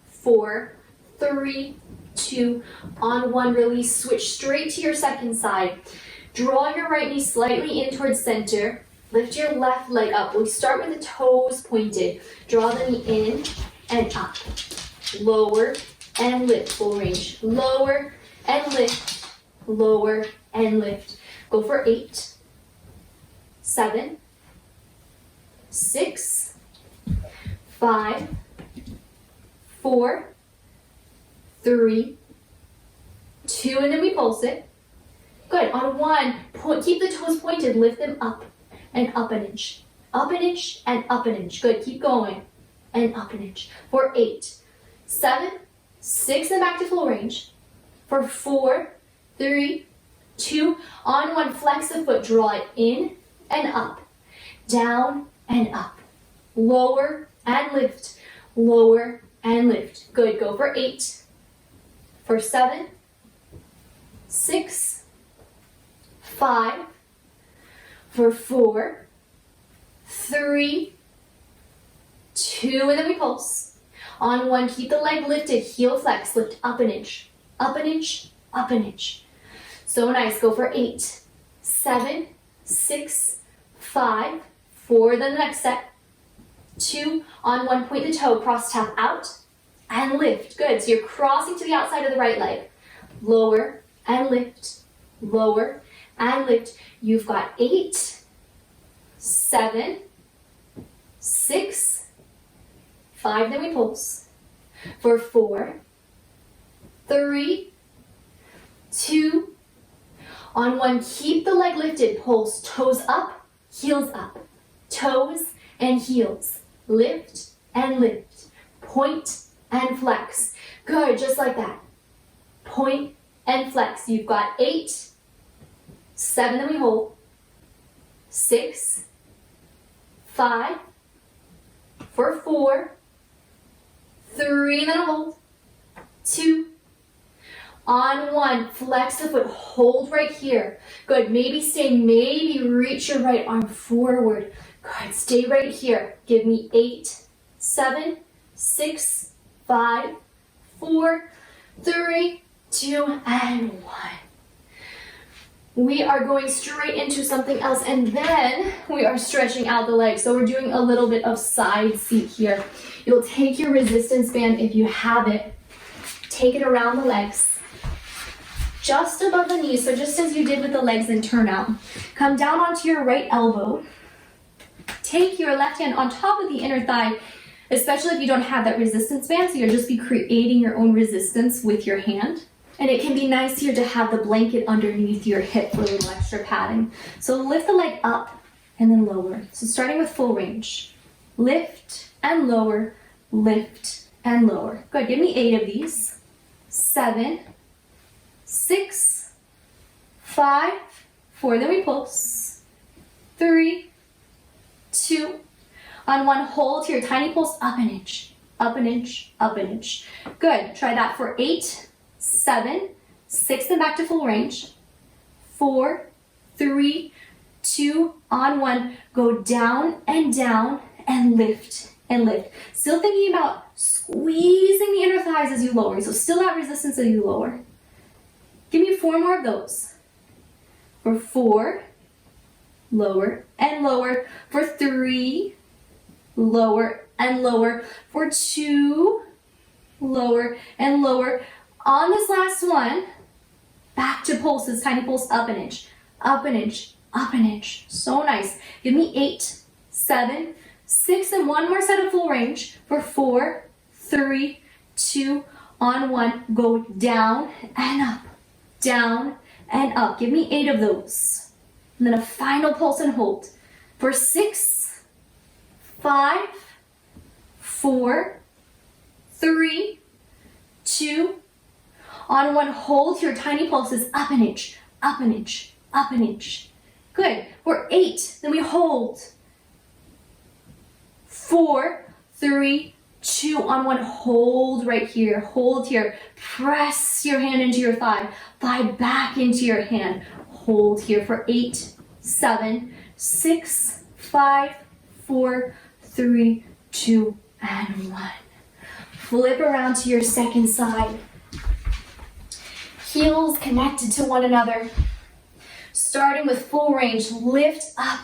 4, 3, 2. On 1, release, switch straight to your second side. Draw your right knee slightly in towards center. Lift your left leg up. We start with the toes pointed. Draw the knee in and up. Lower and lift, full range. Lower and lift, lower and lift. Go for 8, 7, 6, 5, 4, 3, 2, and then we pulse it. Good, on 1, keep the toes pointed, lift them up and up an inch. Up an inch and up an inch. Good, keep going. And up an inch. For 8, 7, 6, and back to full range. For 4, 3, 2, on 1, flex the foot, draw it in and up, down and up, lower and lift, lower and lift. Good, go for 8, for 7, 6, 5, for 4, 3, 2, and then we pulse. On 1, keep the leg lifted, heel flex, lift up an inch, up an inch, up an inch. So nice, go for 8, 7, 6, 5, 4, then the next step. 2, on 1, point the toe, cross tap out, and lift. Good, so you're crossing to the outside of the right leg. Lower and lift, lower and lift. You've got 8, 7, 6, 5, then we pulse. For 4, 3, 2, on 1, keep the leg lifted, pulse, toes up, heels up, toes and heels, lift and lift, point and flex. Good, just like that. Point and flex. You've got 8, 7, then we hold, 6, 5, for 4, 3, then hold, 2, on 1, flex the foot, hold right here. Good, maybe stay, maybe reach your right arm forward. Good, stay right here. Give me 8, 7, 6, 5, 4, 3, 2, and 1. We are going straight into something else, and then we are stretching out the legs. So we're doing a little bit of side seat here. You'll take your resistance band if you have it, take it around the legs, just above the knees, so just as you did with the legs and turn out. Come down onto your right elbow. Take your left hand on top of the inner thigh, especially if you don't have that resistance band, so you'll just be creating your own resistance with your hand. And it can be nice here to have the blanket underneath your hip for a little extra padding. So lift the leg up and then lower. So starting with full range. Lift and lower, lift and lower. Good, give me 8 of these. 7, 6, 5, 4, then we pulse. 3, 2, on 1, hold here, tiny pulse, up an inch, up an inch, up an inch. Good, try that for 8, 7, 6, then back to full range. 4, 3, 2, on 1, go down and lift and lift. Still thinking about squeezing the inner thighs as you lower, so still have resistance as you lower. Give me 4 more of those. For 4, lower and lower. For 3, lower and lower. For 2, lower and lower. On this last one, back to pulses, tiny pulse, up an inch, up an inch, up an inch. So nice. Give me 8, 7, 6, and 1 more set of full range. For 4, 3, 2, on 1, go down and up, down and up. Give me 8 of those. And then a final pulse and hold. For 6, 5, 4, 3, 2, on 1, hold your tiny pulses, up an inch, up an inch, up an inch. Good. For 8, then we hold. 4, 3, 2, on 1, hold right here, hold here. Press your hand into your thigh, thigh back into your hand. Hold here for 8, 7, 6, 5, 4, 3, 2, and 1. Flip around to your second side. Heels connected to one another. Starting with full range, lift up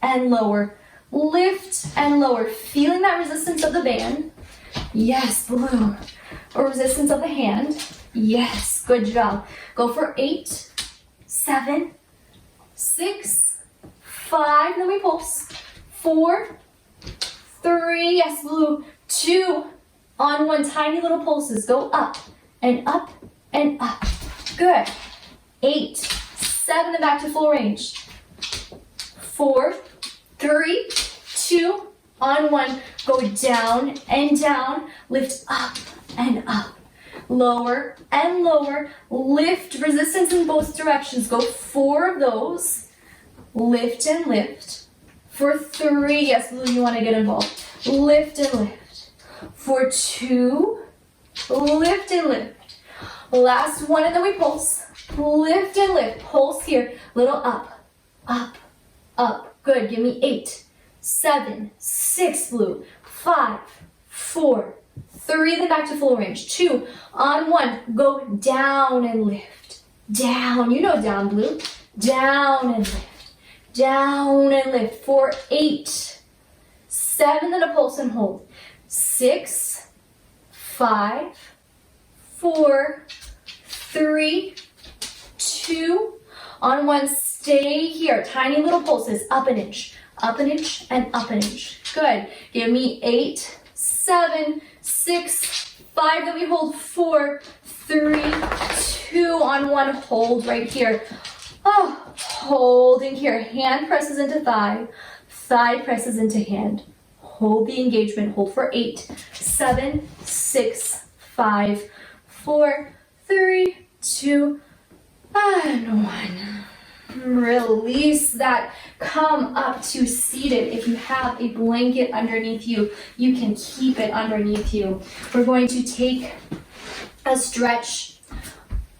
and lower. Lift and lower. Feeling that resistance of the band. Yes, blue. Or resistance of the hand. Yes, good job. Go for 8, 7, 6, 5, then we pulse. 4, 3, yes, blue. 2, on 1, tiny little pulses. Go up and up and up. Good. 8, 7, then back to full range. 4, 3, 2, on 1, go down and down, lift up and up. Lower and lower, lift, resistance in both directions. Go 4 of those, lift and lift. For 3, yes, Blue, you want to get involved. Lift and lift. For 2, lift and lift. Last one, and then we pulse. Lift and lift. Pulse here. Little up, up, up. Good. Give me 8, 7, 6, Blue. 5, 4, 3, then back to full range. 2, on 1, go down and lift. Down. You know down, Blue. Down and lift. Down and lift. For 8, 7, then a pulse and hold. 6, 5, 4, 3, 2, on 1, stay here. Tiny little pulses, up an inch, and up an inch. Good. Give me 8, 7, 6, 5, then we hold 4, 3, 2 on 1, hold right here. Oh, holding here, hand presses into thigh, thigh presses into hand. Hold the engagement, hold for 8, 7, 6, 5, 4, 3, 2, and 1. Release that. Come up to seated. If you have a blanket underneath you, you can keep it underneath you. We're going to take a stretch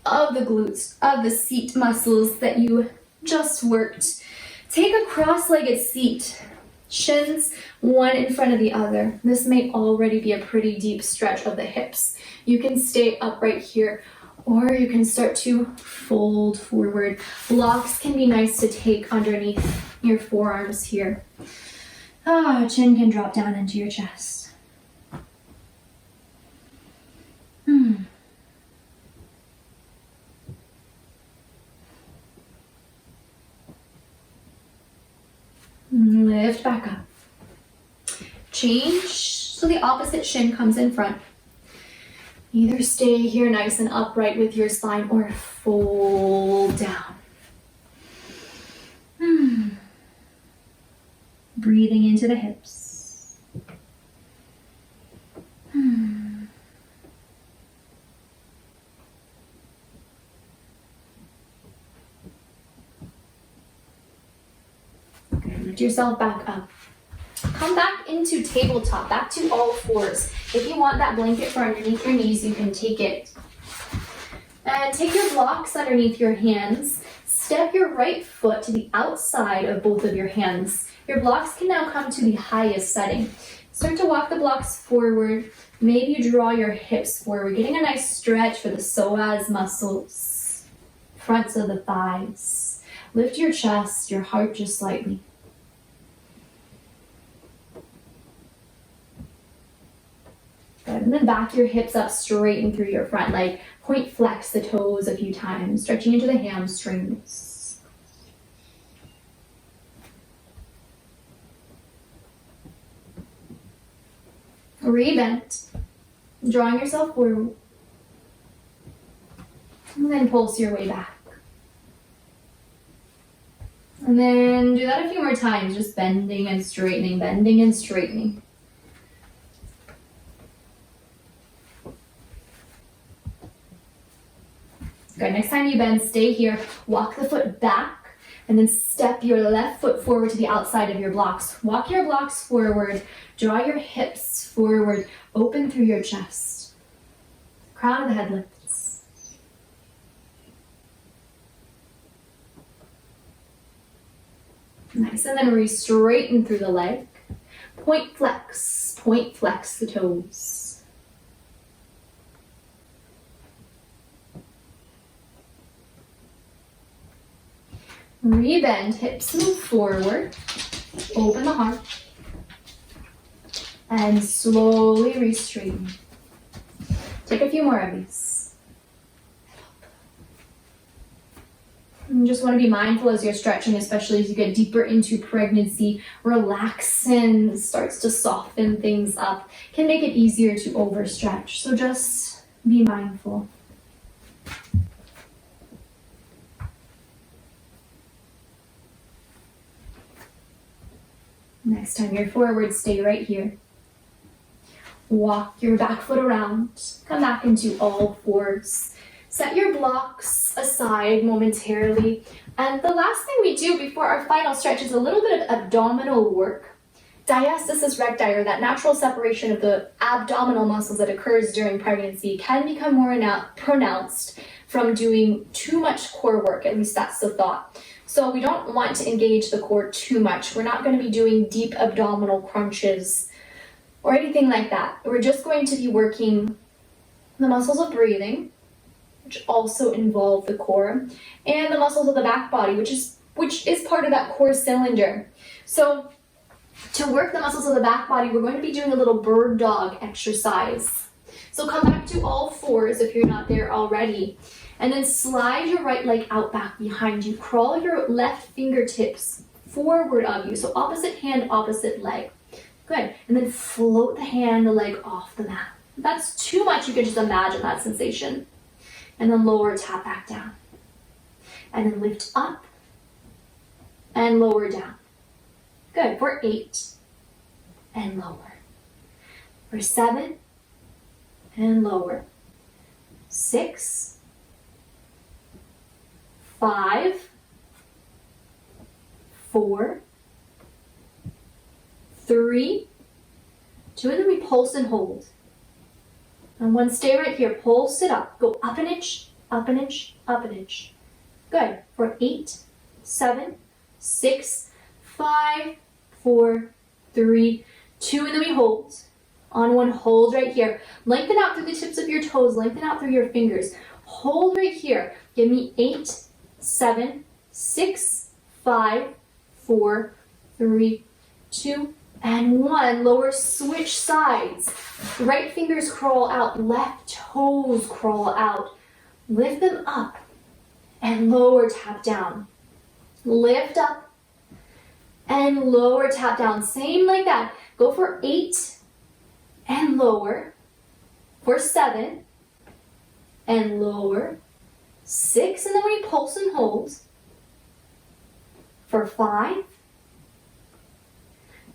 of the glutes, of the seat muscles that you just worked. Take a cross-legged seat. Shins one in front of the other. This may already be a pretty deep stretch of the hips. You can stay upright here, or you can start to fold forward. Blocks can be nice to take underneath your forearms here. Chin can drop down into your chest. Lift back up. Change so the opposite shin comes in front. Either stay here nice and upright with your spine or fold down. Breathing into the hips. Okay, lift yourself back up. Come back into tabletop, back to all fours. If you want that blanket for underneath your knees, you can take it. And take your blocks underneath your hands. Step your right foot to the outside of both of your hands. Your blocks can now come to the highest setting. Start to walk the blocks forward. Maybe you draw your hips forward, getting a nice stretch for the psoas muscles, fronts of the thighs. Lift your chest, your heart just slightly. Good. And then back your hips up, straighten through your front leg. Point flex the toes a few times, stretching into the hamstrings. Rebend, drawing yourself forward. And then pulse your way back. And then do that a few more times, just bending and straightening, bending and straightening. Good, next time you bend, stay here, walk the foot back, and then step your left foot forward to the outside of your blocks. Walk your blocks forward, draw your hips forward, open through your chest. Crown of the head lifts. Nice, and then re-straighten through the leg. Point flex the toes. Rebend, hips move forward, open the heart, and slowly re-straighten. Take a few more of these. You just want to be mindful as you're stretching, especially as you get deeper into pregnancy. Relaxing starts to soften things up, can make it easier to overstretch. So just be mindful. Next time you're forward, stay right here. Walk your back foot around. Come back into all fours. Set your blocks aside momentarily. And the last thing we do before our final stretch is a little bit of abdominal work. Diastasis recti, or that natural separation of the abdominal muscles that occurs during pregnancy, can become more pronounced from doing too much core work. At least that's the thought. So we don't want to engage the core too much. We're not going to be doing deep abdominal crunches or anything like that. We're just going to be working the muscles of breathing, which also involve the core, and the muscles of the back body, which is part of that core cylinder. So to work the muscles of the back body, we're going to be doing a little bird dog exercise. So come back to all fours if you're not there already. And then slide your right leg out back behind you. Crawl your left fingertips forward of you. So opposite hand, opposite leg. Good. And then float the hand, the leg off the mat. If that's too much, you can just imagine that sensation. And then lower, tap back down. And then lift up and lower down. Good, for 8 and lower. For 7 and lower. 6, 5, 4, 3, 2, and then we pulse and hold. And 1, stay right here, pulse it up. Go up an inch, up an inch, up an inch. Good, for 8, 7, 6, 5, 4, 3, 2, and then we hold. On 1, hold right here. Lengthen out through the tips of your toes, lengthen out through your fingers. Hold right here. Give me 8, 7, 6, 5, 4, 3, 2, and 1. Lower, switch sides. Right fingers crawl out, left toes crawl out. Lift them up and lower, tap down. Lift up and lower, tap down. Same like that. Go for 8 and lower. For 7 and lower. 6, and then we pulse and hold. For 5.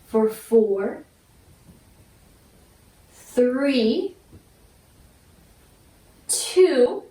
For 4. 3. 2.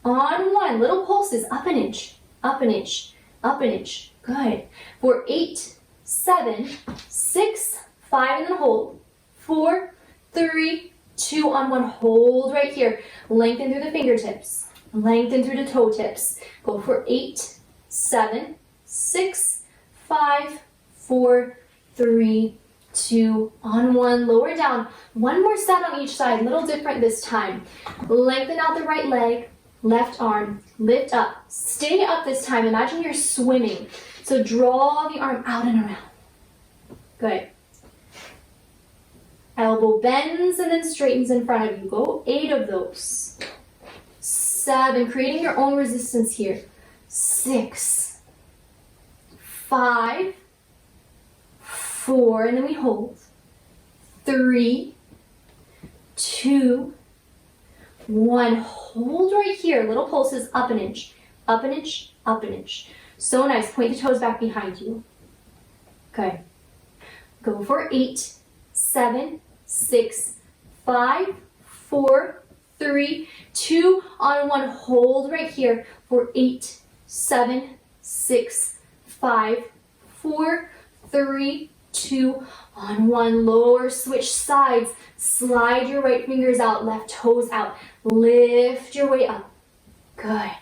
On 1. Little pulses. Up an inch. Up an inch. Up an inch. Good. For 8, 7, 6, 5, and then hold. 4, 3, 2, on 1. Hold right here. Lengthen through the fingertips. Lengthen through the toe tips. Go for 8, 7, 6, 5, 4, 3, 2, on 1. Lower down. 1 more set on each side. Little different this time. Lengthen out the right leg. Left arm. Lift up. Stay up this time. Imagine you're swimming. So draw the arm out and around. Good. Elbow bends and then straightens in front of you. Go 8 of those. 7, creating your own resistance here. 6, 5, 4, and then we hold. 3, 2, 1. Hold right here. Little pulses, up an inch, up an inch, up an inch. So nice. Point the toes back behind you. Okay. Go for 8, 7, 6, 5, 4, 3, 2, on 1. Hold right here for 8, 7, 6, 5, 4, 3, 2, on 1. Lower, switch sides. Slide your right fingers out, left toes out. Lift your way up. Good.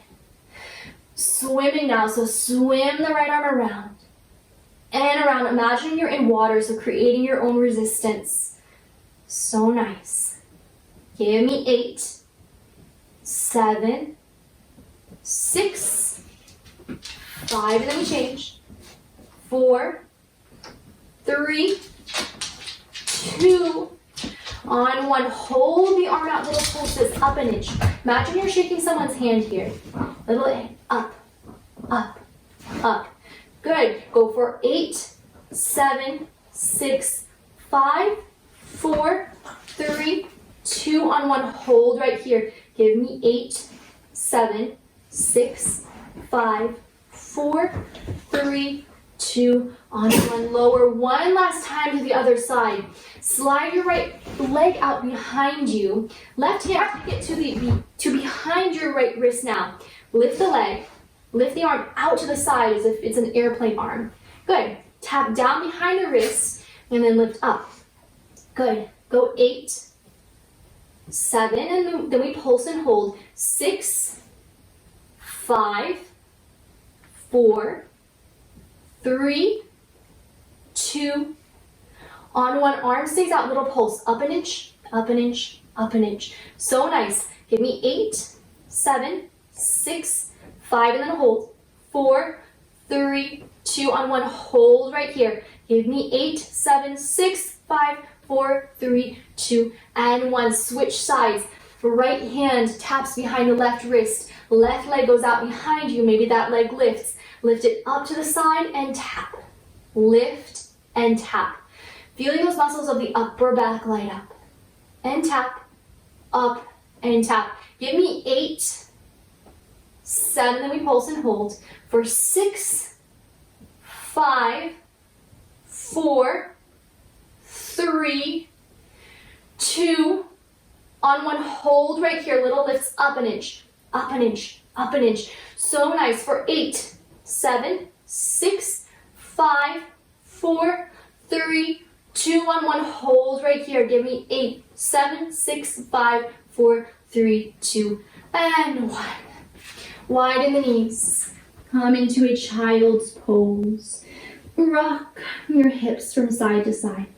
Swimming now, so swim the right arm around and around. Imagine you're in water, so creating your own resistance. So nice. Give me 8, 7, 6, 5, and then we change. 4, 3, 2, on 1. Hold the arm out, little pulses, up an inch. Imagine you're shaking someone's hand here. Little up, up, up. Good. Go for 8, 7, 6, 5, 4, 3, 2, on 1. Hold right here. Give me 8, 7, 6, 5, 4, 3, 2, on 1. Lower 1 last time to the other side. Slide your right leg out behind you. Left hand, take it to behind your right wrist now. Lift the leg. Lift the arm out to the side as if it's an airplane arm. Good. Tap down behind the wrist and then lift up. Good. Go 8, 7, and then we pulse and hold. 6, 5, 4, 3, 2, on 1. Arm stays out, little pulse. Up an inch, up an inch, up an inch. So nice. Give me 8, 7, 6, 5, and then hold. 4, 3, 2, on 1. Hold right here. Give me 8, 7, 6, 5, 4, 3, 2, and 1. Switch sides. Right hand taps behind the left wrist. Left leg goes out behind you. Maybe that leg lifts. Lift it up to the side and tap. Lift and tap. Feeling those muscles of the upper back light up. and tap, up and tap. Give me 8, 7, then we pulse and hold for 6, 5, 4, 3, 2, on one, hold right here, little lifts up an inch, up an inch, up an inch. So nice for 8, 7, 6, 5, 4, 3, 2, on one, hold right here. Give me 8, 7, 6, 5, 4, 3, 2, and 1. Widen the knees. Come into a child's pose. Rock your hips from side to side.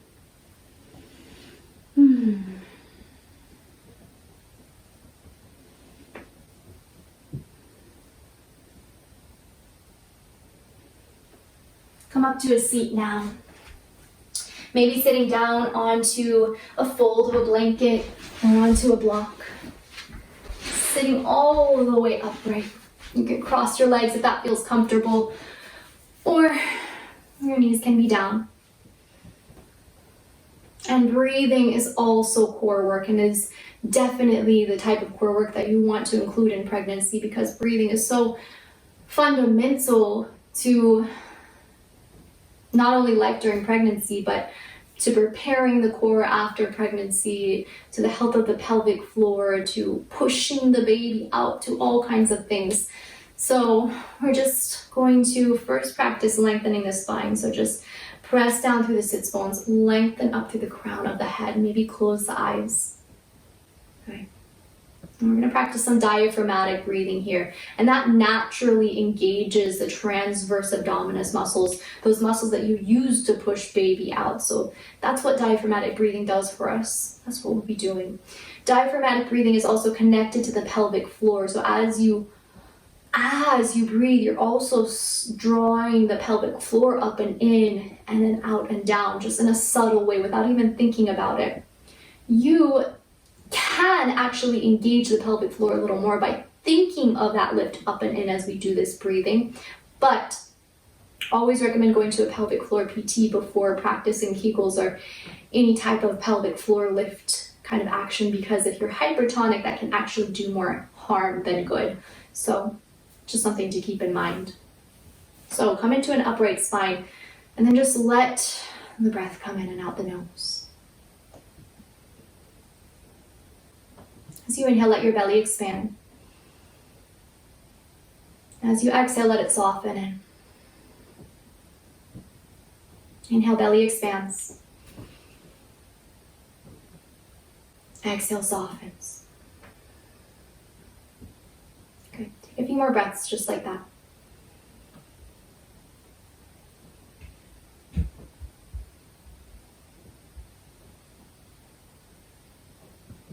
Come up to a seat now. Maybe sitting down onto a fold of a blanket or onto a block. Sitting all the way upright. You can cross your legs if that feels comfortable, or your knees can be down. And breathing is also core work, and is definitely the type of core work that you want to include in pregnancy, because breathing is so fundamental to not only life during pregnancy, but to preparing the core after pregnancy, to the health of the pelvic floor, to pushing the baby out, to all kinds of things. So we're just going to first practice lengthening the spine. So just press down through the sits bones, lengthen up through the crown of the head, maybe close the eyes. Okay. And we're going to practice some diaphragmatic breathing here. And that naturally engages the transverse abdominis muscles, those muscles that you use to push baby out. So that's what diaphragmatic breathing does for us. That's what we'll be doing. Diaphragmatic breathing is also connected to the pelvic floor. So as you breathe, you're also drawing the pelvic floor up and in, and then out and down, just in a subtle way without even thinking about it. You can actually engage the pelvic floor a little more by thinking of that lift up and in as we do this breathing. But always recommend going to a pelvic floor PT before practicing Kegels or any type of pelvic floor lift kind of action, because if you're hypertonic, that can actually do more harm than good. So just something to keep in mind. So come into an upright spine, and then just let the breath come in and out the nose. As you inhale, let your belly expand. As you exhale, let it soften in. Inhale, belly expands. Exhale, softens. Good. Take a few more breaths just like that.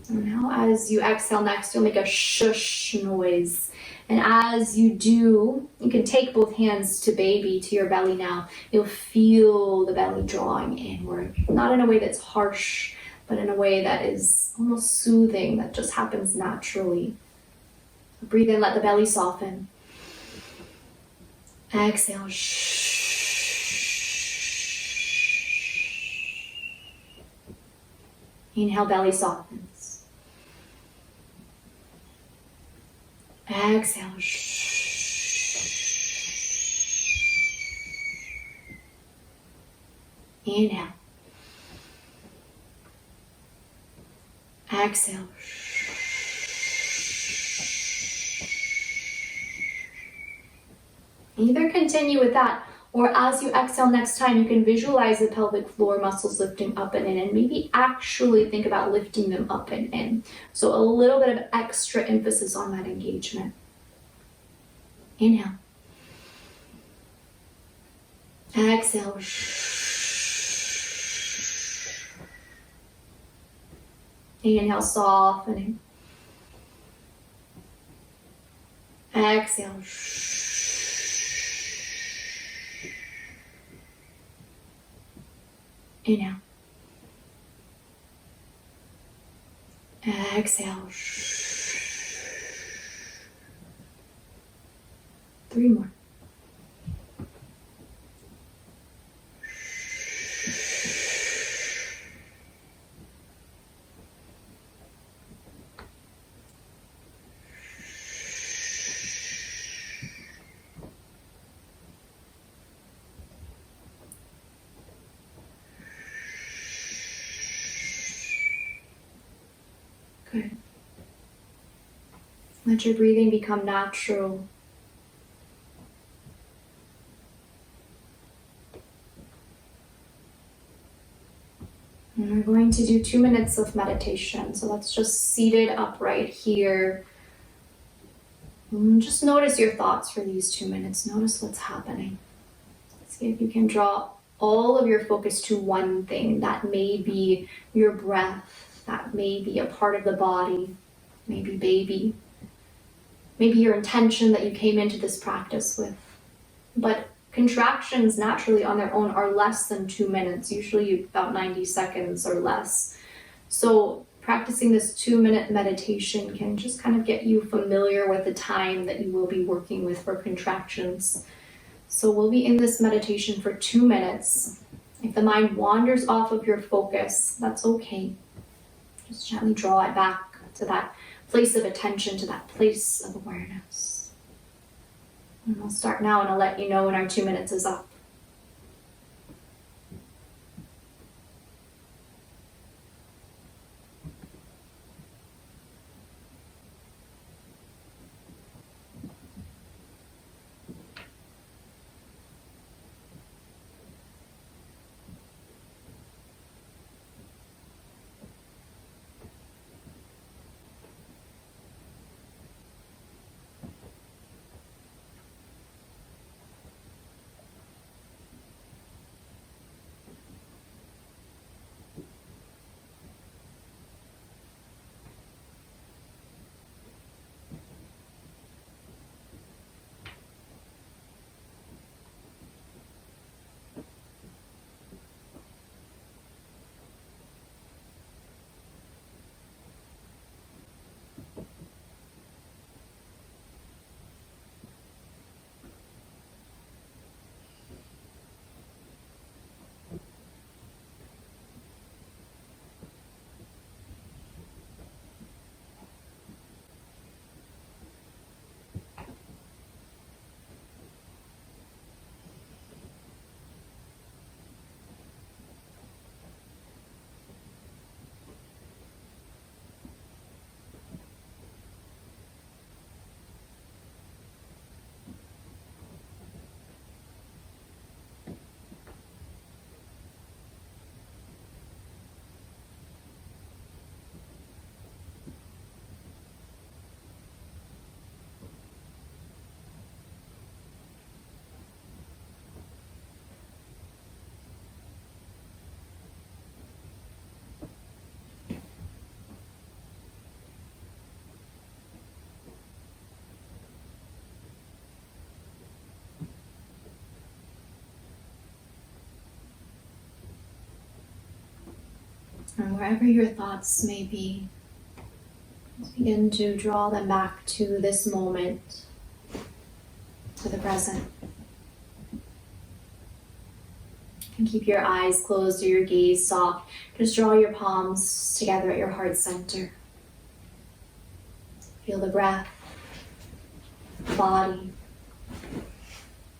And now as you exhale next, you'll make a shush noise. And as you do, you can take both hands to baby, to your belly now. You'll feel the belly drawing inward. Not in a way that's harsh, but in a way that is almost soothing, that just happens naturally. Breathe in, let the belly soften. Exhale. Inhale, belly softens. Exhale. Inhale. Exhale. Either continue with that, or as you exhale next time, you can visualize the pelvic floor muscles lifting up and in, and maybe actually think about lifting them up and in. So a little bit of extra emphasis on that engagement. Inhale. Exhale. Inhale, softening. Exhale. Inhale. Exhale. 3 more. Let your breathing become natural. And we're going to do 2 minutes of meditation. So let's just seat it upright here. And just notice your thoughts for these 2 minutes. Notice what's happening. See if you can draw all of your focus to one thing. That may be your breath. That may be a part of the body. Maybe baby. Maybe your intention that you came into this practice with. But contractions naturally on their own are less than 2 minutes, usually about 90 seconds or less. So practicing this 2-minute meditation can just kind of get you familiar with the time that you will be working with for contractions. So we'll be in this meditation for 2 minutes. If the mind wanders off of your focus, that's okay. Just gently draw it back to that place of attention, to that place of awareness. And we'll start now, and I'll let you know when our 2 minutes is up. And wherever your thoughts may be, begin to draw them back to this moment, to the present. And keep your eyes closed or your gaze soft. Just draw your palms together at your heart center. Feel the breath, the body,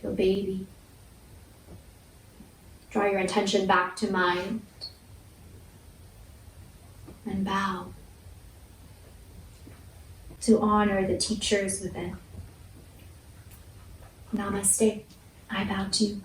feel baby. Draw your attention back to mind. And bow to honor the teachers within. Namaste. I bow to you.